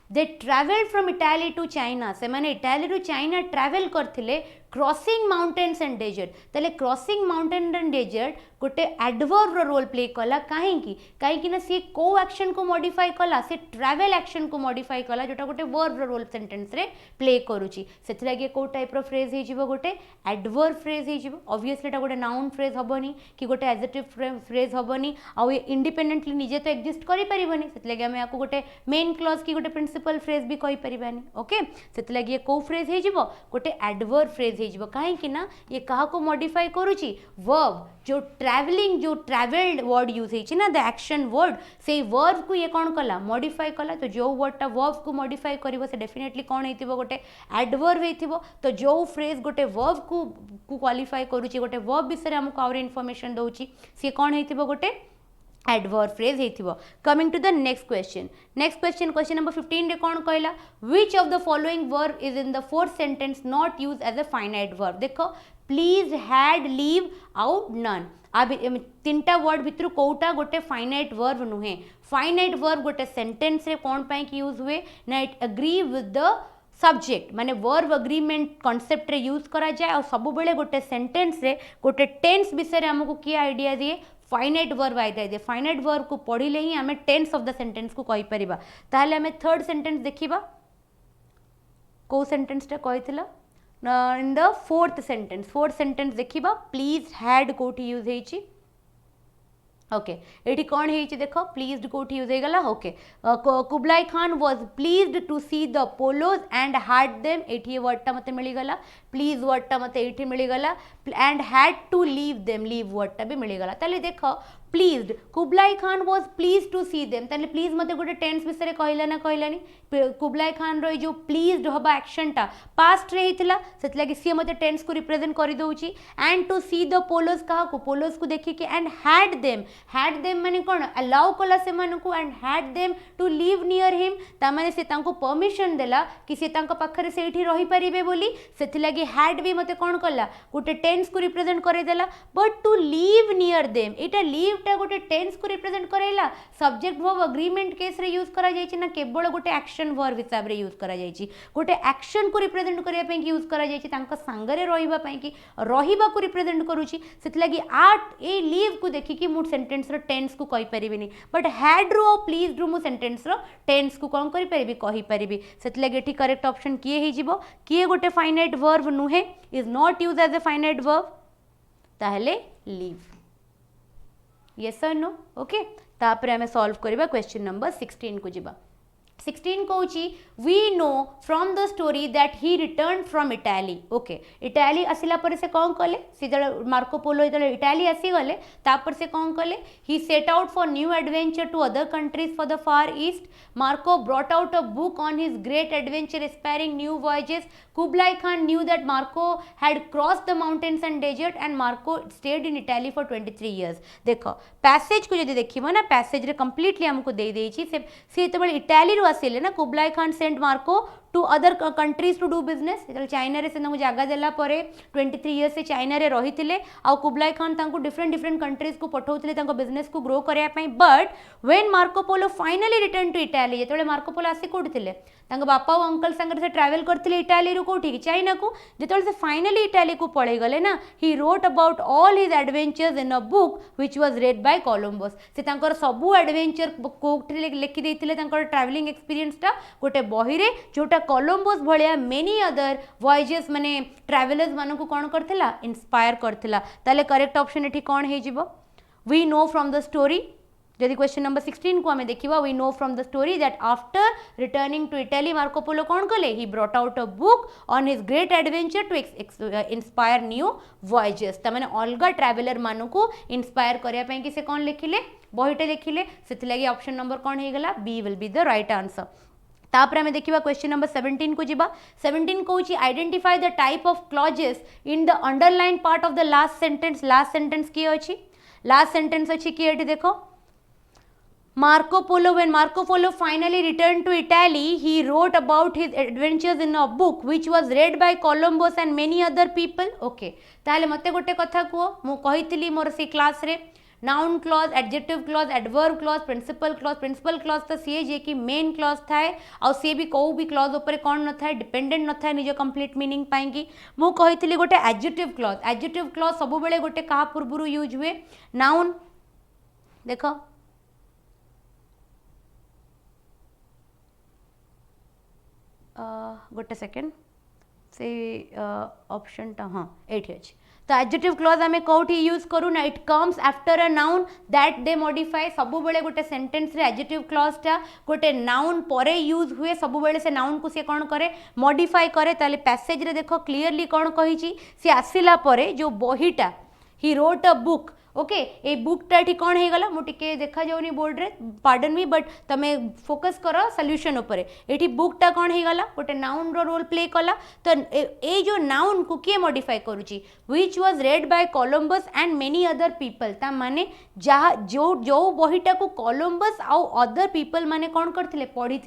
they travelled from Italy to China से माने इटाली टू चाइना ट्रैवल करथिले क्रॉसिंग माउंटेन्स एंड डेजर्ट तले क्रॉसिंग माउंटेन एंड डेजर्ट गोटे एडवर्ब रो रोल प्ले कला कहीं ना सी को एक्शन को मॉडिफाई कला से ट्रैवल एक्शन को मॉडिफाई कला जोटा गोटे वर्ब रो रोल सेंटेंस रे प्ले करूची सेति लागे को टाइप रो फ्रेज हे जिवो गोटे एडवर्ब फ्रेज हे जिवो ऑब्वियसली एटा गोटे नाउन फ्रेज हबनी कि गोटे एडजेक्टिव फ्रेज हबनी आ इंडिपेंडेंटली निजे तो एग्जिस्ट करि परिबनी सेति लागे हम याको गोटे मेन क्लॉज की गोटे प्रिंसिपल फ्रेज भी कहि परिबानी ओके सेति लागे को फ्रेज हे जिवो गोटे एडवर्ब फ्रेज कहीं ना ये कहा को मॉडिफाई करूची वर्ब जो ट्रैवलिंग जो ट्रैवल्ड वर्ड यूज है ना द एक्शन वर्ड से वर्ब को ये कौन कला मॉडिफाई कला तो जो वर्डटा वर्ब को मॉडिफाई करिवो से डेफिनेटली कौन हेतिबो गोटे एडवर्ब हेतिबो तो जो फ्रेज गोटे वर्ब को क्वालिफाई करूची गोटे वर्ब विषय हमको और इन्फॉर्मेशन दउची से कौन हेतिबो गोटे एडवर्ब फ्रेज हेतिबो। Coming to the next question question number 15 रे कोन कहला which of the following verb is in the fourth sentence not used as a finite verb. देखो please, had, leave, out, none अब तीनटा वर्ड भितर कोटा गोटे फाइनाइट वर्ब नुहे। फाइनाइट वर्ब गोटे सेंटेंस रे कोन पई कि यूज हुए ना it agree with the subject माने वर्ब एग्रीमेंट कॉन्सेप्ट रे यूज करा जाए और सब बेले गोटे सेंटेंस रे गोटे टेंस विषय रे हमको की आइडिया दिए फाइनाइट वर्ब आइडिया दिए। फाइनाइट वर्ब को पढ़िले ही आमे टेंस ऑफ द सेंटेंस को कहि परिबा। ताहले आमे थर्ड सेंटेंस देखिबा को सेंटेंस टा कहितला इन द फोर्थ सेंटेंस देखिबा प्लीज हैड कोठी यूज हेची। ओके एटी कौन है देखो प्लीज्ड कोठी यूज हो गला। Okay Kublai Khan was pleased to see the Polos and had them एटी वर्डटा मते मिली गला। प्लीज वर्डटा मते एटी मिली गला and had to leave them leave वर्डटा भी मिली गला। ताले देखो pleased Kublai Khan was pleased to see them ताले प्लीज मते गोटे टेंस विषय कहला ना कहलानी कुबलाई खान रो जो प्लीज्ड हबा एक्शन टा पास्ट रे हितला सेत लागि सी मते टेंस को रिप्रेजेंट करि दोउची। एंड टू सी द पोलोज का को पोलोज को देखि के एंड हैड देम माने कोन अलाउ कला से माने को and had them to live near him ता माने से तांको परमिशन देला कि से तांको पाखरे सेठी रही परिबे बोली सेथ लागि हैड भी मते कोन कला गोटे टेंस को रिप्रेजेंट करे देला। But to live near them एटा लिव टा गोटे टेंस को रिप्रेजेंट करेला सब्जेक्ट वर्ब एग्रीमेंट केस रे यूज करा जायछि ना केवल गोटे एक्शन वर्ब हिसाब रे यूज करा जायछि गोटे एक्शन को रिप्रेजेंट करिया पे कि यूज करा जायछि तांको संगरे रहिबा पे कि रहिबा को रिप्रेजेंट करूछि सेथ लागि आर्ट ए लिव को देखि कि मु सेंटेंस रो टेंस को कहि परिबिनी बट हैड रो प्लीज रो मु सेंटेंस रो टेंस को कोन करि परिबी कहि परिबी सेथ लागि एठी करेक्ट ऑप्शन किए हि जिवो किए गोटे फाइनाइट वर्ब नुहे is not used as a finite verb ताहले लीव। यस और नो ओके तापर हमें सॉल्व करबा क्वेश्चन नंबर 16 को जिबा। 16 कहूची we know from the story that he return from Italy. Okay Italy आसिला पर से कौन कले सीधा मार्को पोलो इटाली आसी गले तापर से कौन कले he set out for new adventure to other countries for the far east. Marco brought out a book on his great adventure inspiring new voyages. Kublai Khan knew that Marco had crossed the mountains and desert and Marco stayed in Italy for 23 years. देखो passage को जदि देखिबो ना passage रे completely हमको दे देछि से तबे Italy रो आसिले ना Kublai Khan sent Marco to other countries to do business China रे से जगह देला परे 23 इयर्स से चाइना रे रहिथिले आ कुबलाई खान तांको डिफरेंट कंट्रीज को पठाउथिले तांको बिजनेस को ग्रो करिया पई। But when Marco Polo finally return to Italy जेतबे मार्को पोलो आसी कोठी थिले तांको बापा और अंकल संगे से ट्रैवल करथिले इटाली रो कोठी चाइना को जेतबे से फाइनली इटाली को पळै गले ना he wrote about all his adventures in a book which was read by Columbus. से तांकर सबु एडवेंचर कोठी लिखि देथिले तांकर ट्रैवलिंग एक्सपीरियंस टा गोटे बही रे जोटा कोलंबस भलिया मेनी अदर वॉयजेस माने ट्रैवलर्स मानन को कोन करथिला इंस्पायर करथिला। ताले करेक्ट ऑप्शन एठी कोन हे जिवो we know from the story. जदि क्वेश्चन नंबर 16 को हमें देखिबा we know from the story that after returning to Italy Marco Polo कोन कले he brought out a book on his great adventure to inspire new voyages. त माने अलगा traveller मानन को इंस्पायर करिया पई कि से कोन लिखिले बहिटे लिखिले सेति लागि ऑप्शन नंबर कोन हे गला B will be the right answer. तापर हमें देखिबा क्वेश्चन नंबर 17 को जिबा। 17 कहूची identify the type of clauses in the underlined part of the last sentence. Last sentence की अछि लास्ट सेंटेंस अछि कि एठी देखो Marco Polo, when Marco Polo finally returned to Italy, he wrote about his adventures in a book which was read by Columbus and many other people. Okay, ताले मते गोटे कथा को मु कहितली मोर से क्लास रे noun clause adjective clause adverb clause principal clause तो सी जे कि मेन क्लॉज थाए आ सी भी को भी क्लॉज ऊपर कौन न थाए डिपेंडेंट न थाए निज कंप्लीट मीनिंग पाएंगी। मु कहितली गोटे एडजेक्टिव क्लॉज सब बेले गोटे कहा पूर्व यूज हुए नाउन देखो गोटे सेकेंड से ऑप्शन टा हाँ एठी अछि तो एडजेक्टिव क्लॉज आमे कोठी यूज करू ना it comes after a noun that they modify. सब बेले गोटे सेंटेंस रे एडजेक्टिव क्लॉज टा गोटे नाउन परे यूज हुए सब बेले से नाउन को से कोन करे मॉडिफाई करे। ताले पैसेज रे देखो क्लियरली कोन कहिची से आसिला परे जो बहीटा he wrote a book okay ए बुकटा ये कौन हो गला मुझे देखा जाऊनी बोर्ड रे पार्डन मी बट तमे फोकस कर सॉल्यूशन ऊपर ये बुकटा कौन हो गला गोटे नाउन रो रोल प्ले कला तो ए जो नाउन को किए मॉडिफाई करुची which was read by Columbus and many other people ता माने जहाँ जो जो बहीटा को कोलंबस आउ अदर पीपल माने कौन करथिले पढ़ी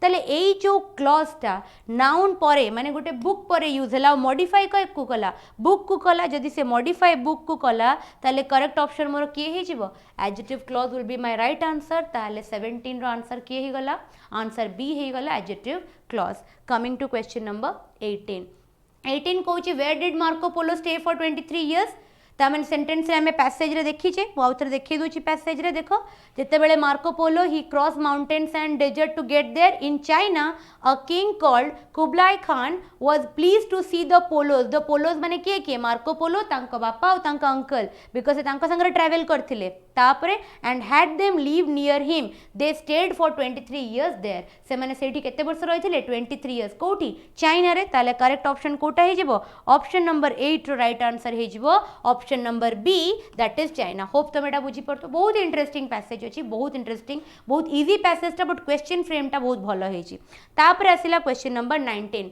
ताले ए जो क्लॉजटा नाउन परे माने गोटे बुक परे यूज हला मॉडिफाई को कला बुक को कला जदि से मॉडिफाई बुक को कला ताले करेक्ट ऑप्शन मोर किए ही जीवो adjective clause will be my right answer ताले 17 रो आंसर किए ही गला आंसर बी ही गला adjective clause coming to question number 18 कहूँ where did Marco Polo stay for 23 years ताମାନେ सेंटेंस रे हमें पैसेज रे देखी छे मु आउथरे देखि दोची पैसेज रे देखो जेते बेले Marco Polo he cross mountains and desert to get there in China a king called Kublai Khan was pleased to see the Polos माने किए मार्को पोलो तांको बापा और तांको अंकल बिकॉज तांको संगे ट्रैवल करथिले तापरे and had them live near him they stayed for 23 years there से माने सेठी केते वर्ष रहिथिले 23 इयर्स कोठी चाइना रे ताले करेक्ट ऑप्शन कोटा हे जिवो ऑप्शन नंबर 8 रो राइट आंसर हे जिवो option number B that is China hope तुम एटा बुझी परतो बहुत इंटरेस्टिंग पैसेज अछि बहुत इंटरेस्टिंग बहुत इजी पैसेज ता बट क्वेश्चन फ्रेम ता बहुत भलो हेछि तापर आसिला क्वेश्चन नंबर 19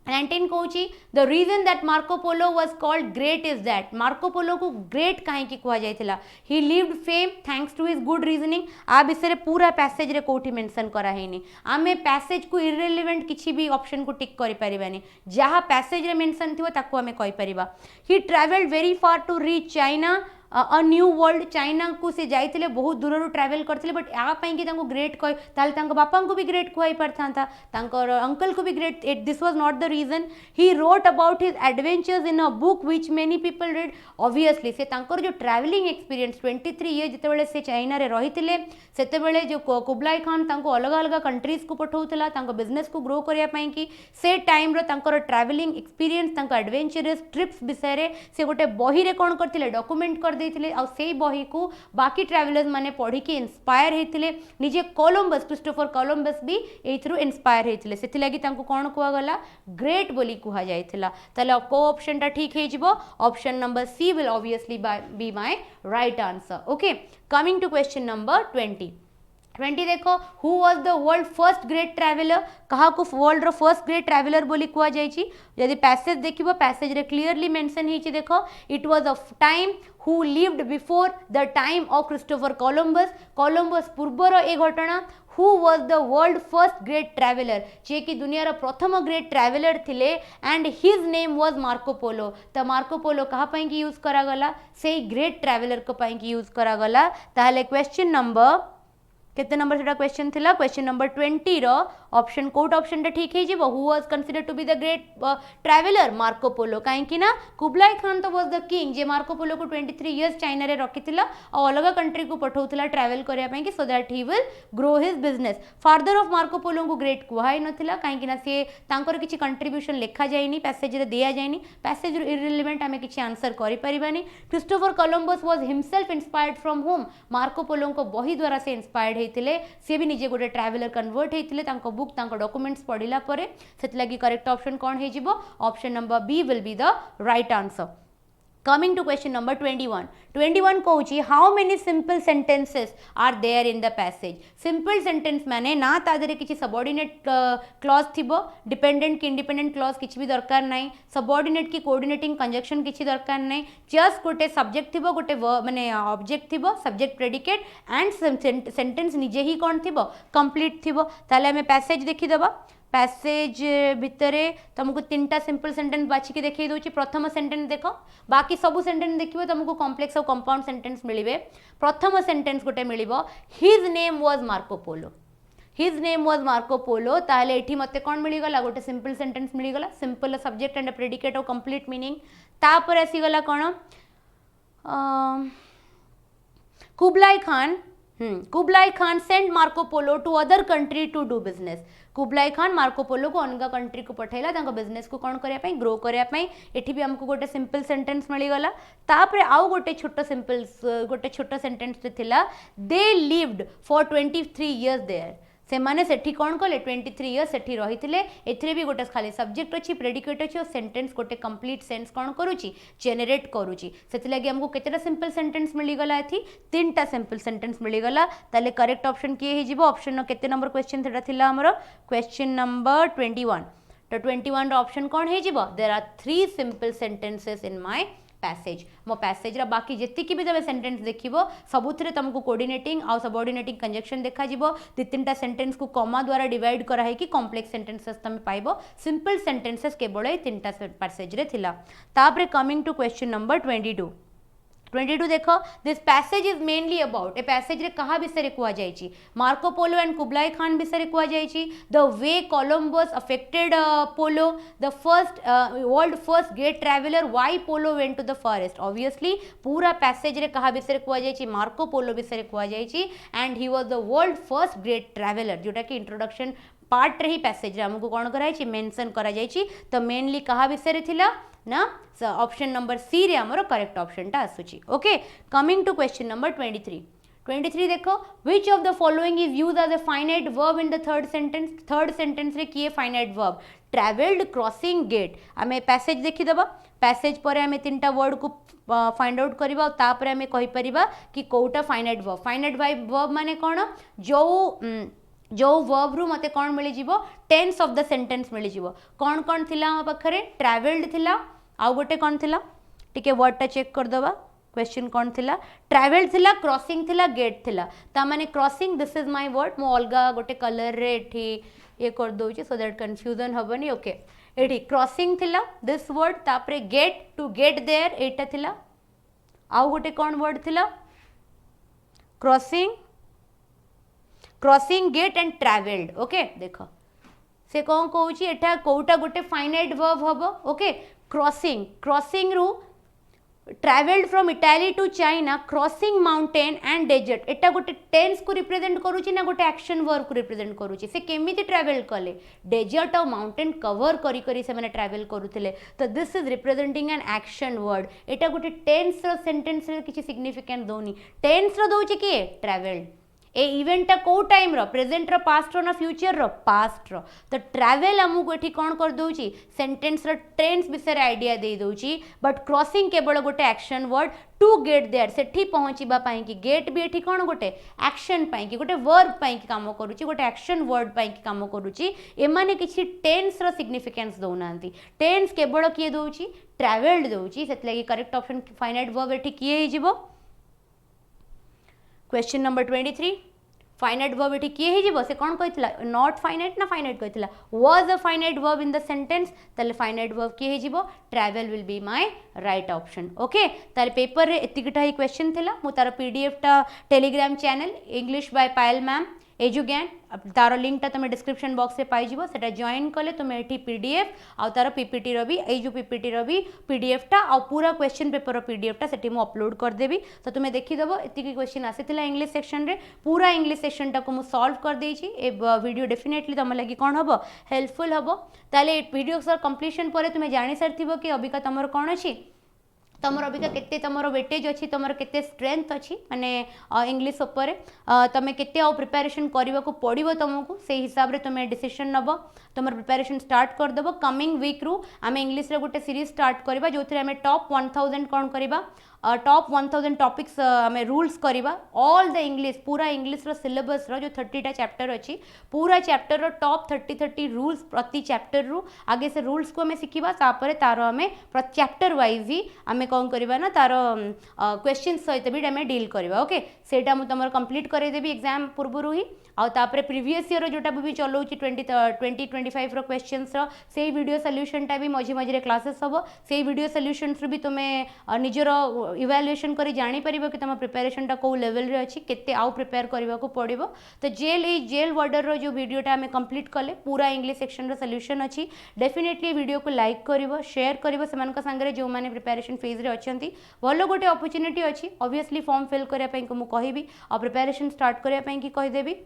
कहूँ the reason that Marco Polo was called great is that Marco Polo को ग्रेट कहीं कह जाइथिला he lived fame thanks to his good reasoning आ विषय पूरा पैसेज रे कोठी मेंशन करा हैनी आमे पैसेज को इररिलेवेंट किछि भी ऑप्शन को टिक करि परिबानी जहाँ पैसेज रे मेंशन थिवो ताको आमे कहि परिबा he travelled very far to reach China a new world China को से जाइथिले बहुत दूर ट्रैवल करथिले बट या पई कि तांको ग्रेट कह ताल तांको बापा को भी ग्रेट कहई परथांता तांको अंकल को भी great this was not the reason he wrote about his adventures in a book which many people read obviously से तांकर जो ट्रैवलिंग एक्सपीरियंस 23 इयर जते बेले से चाइना रे रहिथिले सेते बेले जो कुबलाई खान तांको अलग अलग कंट्रीज को पठौतला तांको बिजनेस को ग्रो करिया पई कि से टाइम रो तांकर ट्रैवलिंग एक्सपीरियंस तांको एडवेंचरस ट्रिप्स विषय रे से गोटे बही रे कोन करथिले डॉक्यूमेंट कर देथिले आ सेई बही को बाकी ट्रैवलर्स माने पढ़ी के इंस्पायर हेथिले निजे कोलंबस क्रिस्टोफर कोलंबस भी एथ्रू इंस्पायर हेथिले सेति लागि तांको कोन कुआ गला ग्रेट बोली कुहा जायथिला ताले को ऑप्शन टा ठीक हे जिवो option number C will obviously be my right answer okay coming to question number 20 देखो who was the world first great traveller कहा को वर्ल्ड रो फर्स्ट ग्रेट ट्रैवलर बोली कुआ जायछि यदि पैसेज देखिबो पैसेज रे क्लियरली मेंशन हिछि देखो it was a time who lived before the time of Christopher Columbus पूर्वर ए घटना who was the world first great traveller जे कि दुनियार प्रथम ग्रेट ट्रैवलर थिले and his name was Marco पोलो तो मार्को पोलो कहा पई की यूज करा गला से ग्रेट ट्रैवलर को पई की यूज करा गला ताले क्वेश्चन नंबर केते नंबर सेटा क्वेश्चन थिला क्वेश्चन नंबर 20 रो ऑप्शन कोट ऑप्शन टा ठीक हे जिवो who was considered to be the great traveller Marco Polo काहे कि ना कुबलाई खान तो वाज द किंग जे मार्को पोलो को 23 इयर्स चाइना रे रखिथिला और अलग कंट्री को पठौथिला ट्रैवल करिया पई कि so that he will grow his business father of Marco Polo को ग्रेट कुहाई नथिला काहे कि ना से तांकर किछि कंट्रीब्यूशन लिखा जायनी पैसेज रे दिया जायनी पैसेज इररिलेवेंट हमें किछि आंसर करि परिबानी Christopher Columbus was himself inspired from home Marco Polo को बही द्वारा से इंस्पायर्ड सी भी निजे गोटे ट्रैवलर कन्वर्ट होते बुक डॉक्यूमेंट्स पढ़ला से करेक्ट ऑप्शन कौन हो option number B will be the right answer coming to question number 21 कहूँ how many simple sentences are there in the passage simple sentence माने ना तादरे किसी सबऑर्डिनेट क्लॉज थिबो डिपेंडेंट की इंडिपेंडेंट क्लॉज किसी भी दरकार नहीं सबऑर्डिनेट की कोऑर्डिनेटिंग कंजक्शन किसी दरकार नहीं जस्ट गोटे सब्जेक्ट थिबो गोटे माने ऑब्जेक्ट थिबो सब्जेक्ट प्रेडिकेट एंड सेंटेंस निजे ही कौन थिबो कंप्लीट थिबो ताले हमें पैसेज देखि दबा पैसेज भितरे तुमको 3टा सिंपल सेंटेंस बाछिकी देखै दोछि प्रथम सेंटेंस देखो बाकी सब सेंटेंस देखिबो तुमको कॉम्प्लेक्स और कंपाउंड सेंटेंस मिलिबे प्रथम सेंटेंस गोटे मिलिबो his name was Marco Polo ताले एठी मते कोन मिली गला गोटे सिंपल सेंटेंस मिली गला सिंपल सब्जेक्ट एंड प्रेडिकेट और कंप्लीट मीनिंग तापर आसी गला कोन Kublai Khan sent Marco Polo to other country to do business Kublai Khan Marco Polo को अलग कंट्री को पठेला तांको बिजनेस को कौन करिया पई ग्रो करिया पई एठी भी हमको गोटे सिंपल सेंटेंस मिली गला तापरे आउ गोटे छोटो सेंटेंस थिला they lived for 23 years there से माने सेठी कौन कले 23 इयर्स सेठी रही एथिरे भी गोटे खाली सब्जेक्ट अच्छी प्रेडिकेट अच्छी और सेंटेंस गोटे कंप्लीट सेंस कौन करुच्ची जेनेरेट करुच्ची से आमको केतेटा सिंपल सेंटेंस मिलगला एथि 3टा सिंपल सेंटेंस मिलगला ताले करेक्ट ऑप्शन किए हो ऑप्शन केते नंबर क्वेश्चन सेटा थिला हमर क्वेश्चन नंबर 21 तो 21 ऑप्शन कौन हो there are 3 simple sentences in my passage मो पैसेज रा बाकी जितकी भी तबे सेंटेंस देखिबो सबुथरे तुमको कोऑर्डिनेटिंग आ सबऑर्डिनेटिंग कंजक्शन देखा जिवो दि तीनटा सेंटेंस को कॉमा द्वारा डिवाइड करा है कि कॉम्प्लेक्स सेंटेंसेस तमे पाइबो सिंपल सेंटेंसेस केवल ए तीनटा पैसेज रे थिला तापरे कमिंग टू क्वेश्चन नंबर 22 देखो this passage is mainly about ए पैसेज रे कहा विषय कुआ जायछि Marco Polo and Kublai Khan विषय कुआ जायछि the way Columbus affected Polo the first world first great traveller why Polo went to the forest obviously पूरा पैसेज रे कहा विषय कुआ जायछि मार्को पोलो विषय कुआ जायछि and he was the world first great traveller जोटा कि इंट्रोडक्शन पार्ट रे ही पैसेज रे हमको कोन करायछि मेंशन करा जायछि तो मेनली कहा विषय रे थिला ना ऑप्शन नंबर सी रे हमरो करेक्ट ऑप्शन टा आसुची okay coming to question number 23 देखो which of the following is used as a finite verb in the third sentence रे किए finite verb travelled crossing gate आमे पैसेज देखि दबा पैसेज पर आमे तीनटा वर्ड को फाइंड आउट करबा तापर आमे कहि परिबा कि कोटा फाइनाइट वर्ब माने कोन जो वर्ब रु मते कौन मिली जीवो टेंस ऑफ द सेंटेंस मिली जीवो कौन थिला हम पाखरे ट्रैवल्ड थिला आउ गोटे कौन थिला टिके वर्ड टा चेक कर दबा क्वेश्चन कौन थिला ट्रैवल्ड थिला क्रॉसिंग थिला गेट थिला ता माने crossing this is my word मो अलगा गोटे कलर रे एठी ये कर दोची सो दैट कंफ्यूजन हबनी ओके एठी क्रॉसिंग थिला दिस वर्ड तापरे गेट टू गेट देयर एटा थिला आउ गोटे कौन वर्ड थिला crossing get and travelled okay देखो से कौन कहूँ एटा कोटा गोटे फाइनाइट वर्ब हबो ओके क्रॉसिंग रु travelled from Italy to China crossing mountain and desert एटा गोटे टेंस को रिप्रेजेंट करूची ना गोटे एक्शन वर्ब को रिप्रेजेंट करूची से केमिति ट्रैवल कले डेजर्ट और माउंटेन कवर करी करी से माने ट्रैवल करूथिले तो this is representing an action word एटा गोटे टेंस रो सेंटेंस रे किछि सिग्निफिकेंट दोनी टेंस रो दोची कि ट्रैवल्ड ए इवेंट को टाइम रो प्रेजेंट रो पास्ट रो ना फ्यूचर रो पास्ट रो तो ट्रैवल हमको एठी कोन कर दोची सेंटेंस रो टेंस विषय आइडिया दे दोची बट क्रॉसिंग केवल गोटे action word to get there सेठी पहुंचीबा पई कि गेट भी एठी कोन गोटे एक्शन पई कि गोटे वर्ब पई कि काम करूची गोटे एक्शन वर्ड पई कि काम करूची ए माने किछि टेंस रो सिग्निफिकेंस दोनांती टेंस केवल किए दोची ट्रैवल्ड दोची सेत लागि करेक्ट ऑप्शन फाइनाइट वर्ब एठी किए हि जिवो क्वेश्चन नंबर 23 फाइनाइट वर्ब एठी किए ही जीवो से कौन कहितला नॉट फाइनाइट ना फाइनाइट कहितला was a finite verb in the sentence तले फाइनाइट वर्ब किए ही जीवो travel will be my right option okay तले पेपर रे एतिकटा ही क्वेश्चन थिला मु तार पीडीएफ टा Telegram channel English by Payal ma'am Edugyan तार लिंक टा तुम डिस्क्रिप्शन बॉक्स रे पाई जीवो सेटा जॉइन कले तुम एठी पीडीएफ आ तार पीपीटी रो भी ए जो पीपीटी रो भी पीडीएफ टा आ पूरा क्वेश्चन पेपर रो पीडीएफ टा सेठी मु अपलोड कर देबी तो तुम देखि देबो एतिकी क्वेश्चन आसीथिला इंग्लिश सेक्शन रे पूरा इंग्लिश सेक्शन टा को मु सॉल्व कर देछि ए वीडियो डेफिनेटली तुम लागि कोन हबो हेल्पफुल हबो ताले वीडियो सर कंप्लीशन परे तुम जानि सरथिबो कि अबिका तमर कोन अछि तमर अबिका केते तमर वेटेज अछि तमर केते स्ट्रेंथ अछि माने इंग्लिश ऊपर तमे केते आ प्रिपरेशन करबा को पड़िबो तुमको से हिसाब रे तुम डिसीजन नबो तमर प्रिपरेशन स्टार्ट कर देबो कमिंग वीक रु आमे इंग्लिश रे गोटे सीरीज स्टार्ट करबा जोथरे आमे टॉप 1000 कोन करबा टॉप 1000 टॉपिक्स आमे रूल्स करबा ऑल द इंग्लिश पूरा इंग्लिश रो सिलेबस रो जो 30 टा चैप्टर अछि पूरा चैप्टर रो टॉप 30 रूल्स प्रति चैप्टर रु आगे से रूल्स को आमे सिखिबा तापर तारो आमे प्रति चैप्टर वाइज ही आमे कोन करबा ना तारो क्वेश्चन सहित भी आमे डील करबा ओके सेटा मु तमर कंप्लीट करे देबी एग्जाम पूर्वरु ही आ तापर प्रीवियस ईयर जोटा भी चलौची 2025 रो क्वेश्चंस रो सेही वीडियो सॉल्यूशन टा भी मझे मझे क्लासेस हबो सेही वीडियो सॉल्यूशंस रो भी तुमे निजरो इवैल्यूएशन करी जानि परिबो कि तम प्रिपरेशन टा को लेवल रे अछि केते आउ प्रिपेयर करबा को पड़िबो तो जेल वर्डर रो जो वीडियो टा हमें कंप्लीट कले पूरा इंग्लिश सेक्शन रो सॉल्यूशन अछि डेफिनेटली वीडियो को लाइक करिवो शेयर करिवो सेमान का संगे जो माने प्रिपरेशन फेज रे अछंती भलो गोटे अपॉर्चुनिटी अछि ऑब्वियसली फॉर्म फिल करिया पई को मु कहिबी आ प्रिपरेशन स्टार्ट करिया पई कि कहि देबी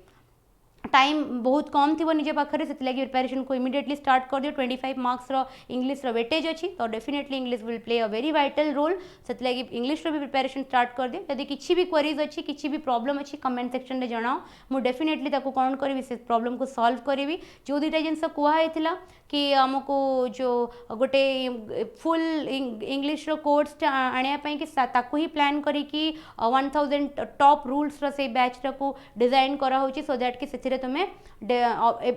टाइम बहुत कम थी निजे पाखे से प्रिपरेशन को इमिडिएटली स्टार्ट कर दियो 25 मार्क्स रो इंग्लिश रो वेटेज अच्छी तो definitely English will play a very vital role से इंग्लिश रो भी प्रिपरेशन स्टार्ट कर दियो यदि किसी भी क्वेरीज अच्छी किसी भी प्रॉब्लम अच्छी कमेंट सेक्शन में जनाओ मु डेफिनेटली ताको कौन करी से प्रॉब्लम को सॉल्व करी जो दुईटा जिनस कहला कि आमको जो गोटे फुल इंग्लिश रो कोर्स आने कि ताकू ही प्लान करी 1000 टॉप रूल्स रो से बैच को डिजाइन करा होची सो दैट कि से तुम्हें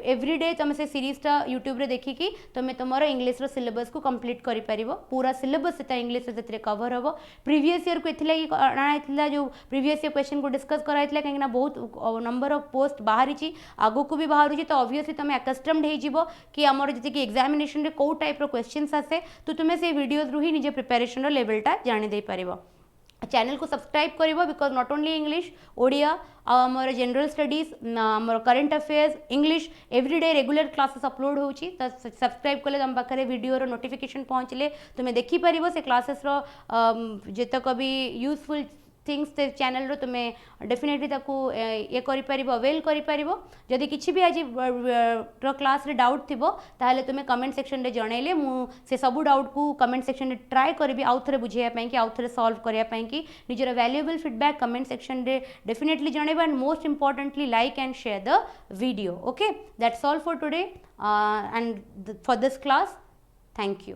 एवरीडे तुम से सीरीजटा यूट्यूब रे देखिकी तुम्हें तुम इंग्लिश रो सिलेबस को कंप्लीट करि परिबो पूरा सिलेबस से इंग्लिश से कवर हम प्रीवियस ईयर को एथिलागी अणाइथिला जो प्रीवियस ईयर क्वेश्चन को डिस्कस कराइथिला कहीं बहुत नंबर ऑफ पोस्ट बाहरी आगो को भी बाहर तो ऑब्वियसली तुम अकस्टम्ड हो कि आमर जी एग्जामिनेशन रे कौ टाइप रो क्वेश्चंस आसे तो तुम्हें से वीडियोज रु ही निजे प्रिपरेशन रो लेवलटा जानी दे परिबो चैनल को सब्सक्राइब करिबो because not only English Odia आमर जनरल स्टडीज आमर current affairs English everyday regular classes upload होची तो सब्सक्राइब कले तुम पाखे वीडियो रो नोटिफिकेशन पहुँचले तुम्हें देखी पारिबो से क्लासेस रो जेतक भी यूजफुल थिंग्स से चैनल रो तुम्हें डेफिनेटली ताकू ये करि परिबो अवेल करि परिबो जदि किछि भी आज रो क्लास रे डाउट थिबो ताहले तुम्हें कमेंट सेक्शन रे जणैले मु से सब डाउट को कमेंट सेक्शन रे ट्राई करबी आउ थरे बुझेया पई कि आउ थरे सॉल्व करिया पई कि निजर वैल्यूएबल फीडबैक कमेंट सेक्शन रे डेफिनेटली जणैबा and most importantly like and share the video okay that's all for today and for this class thank you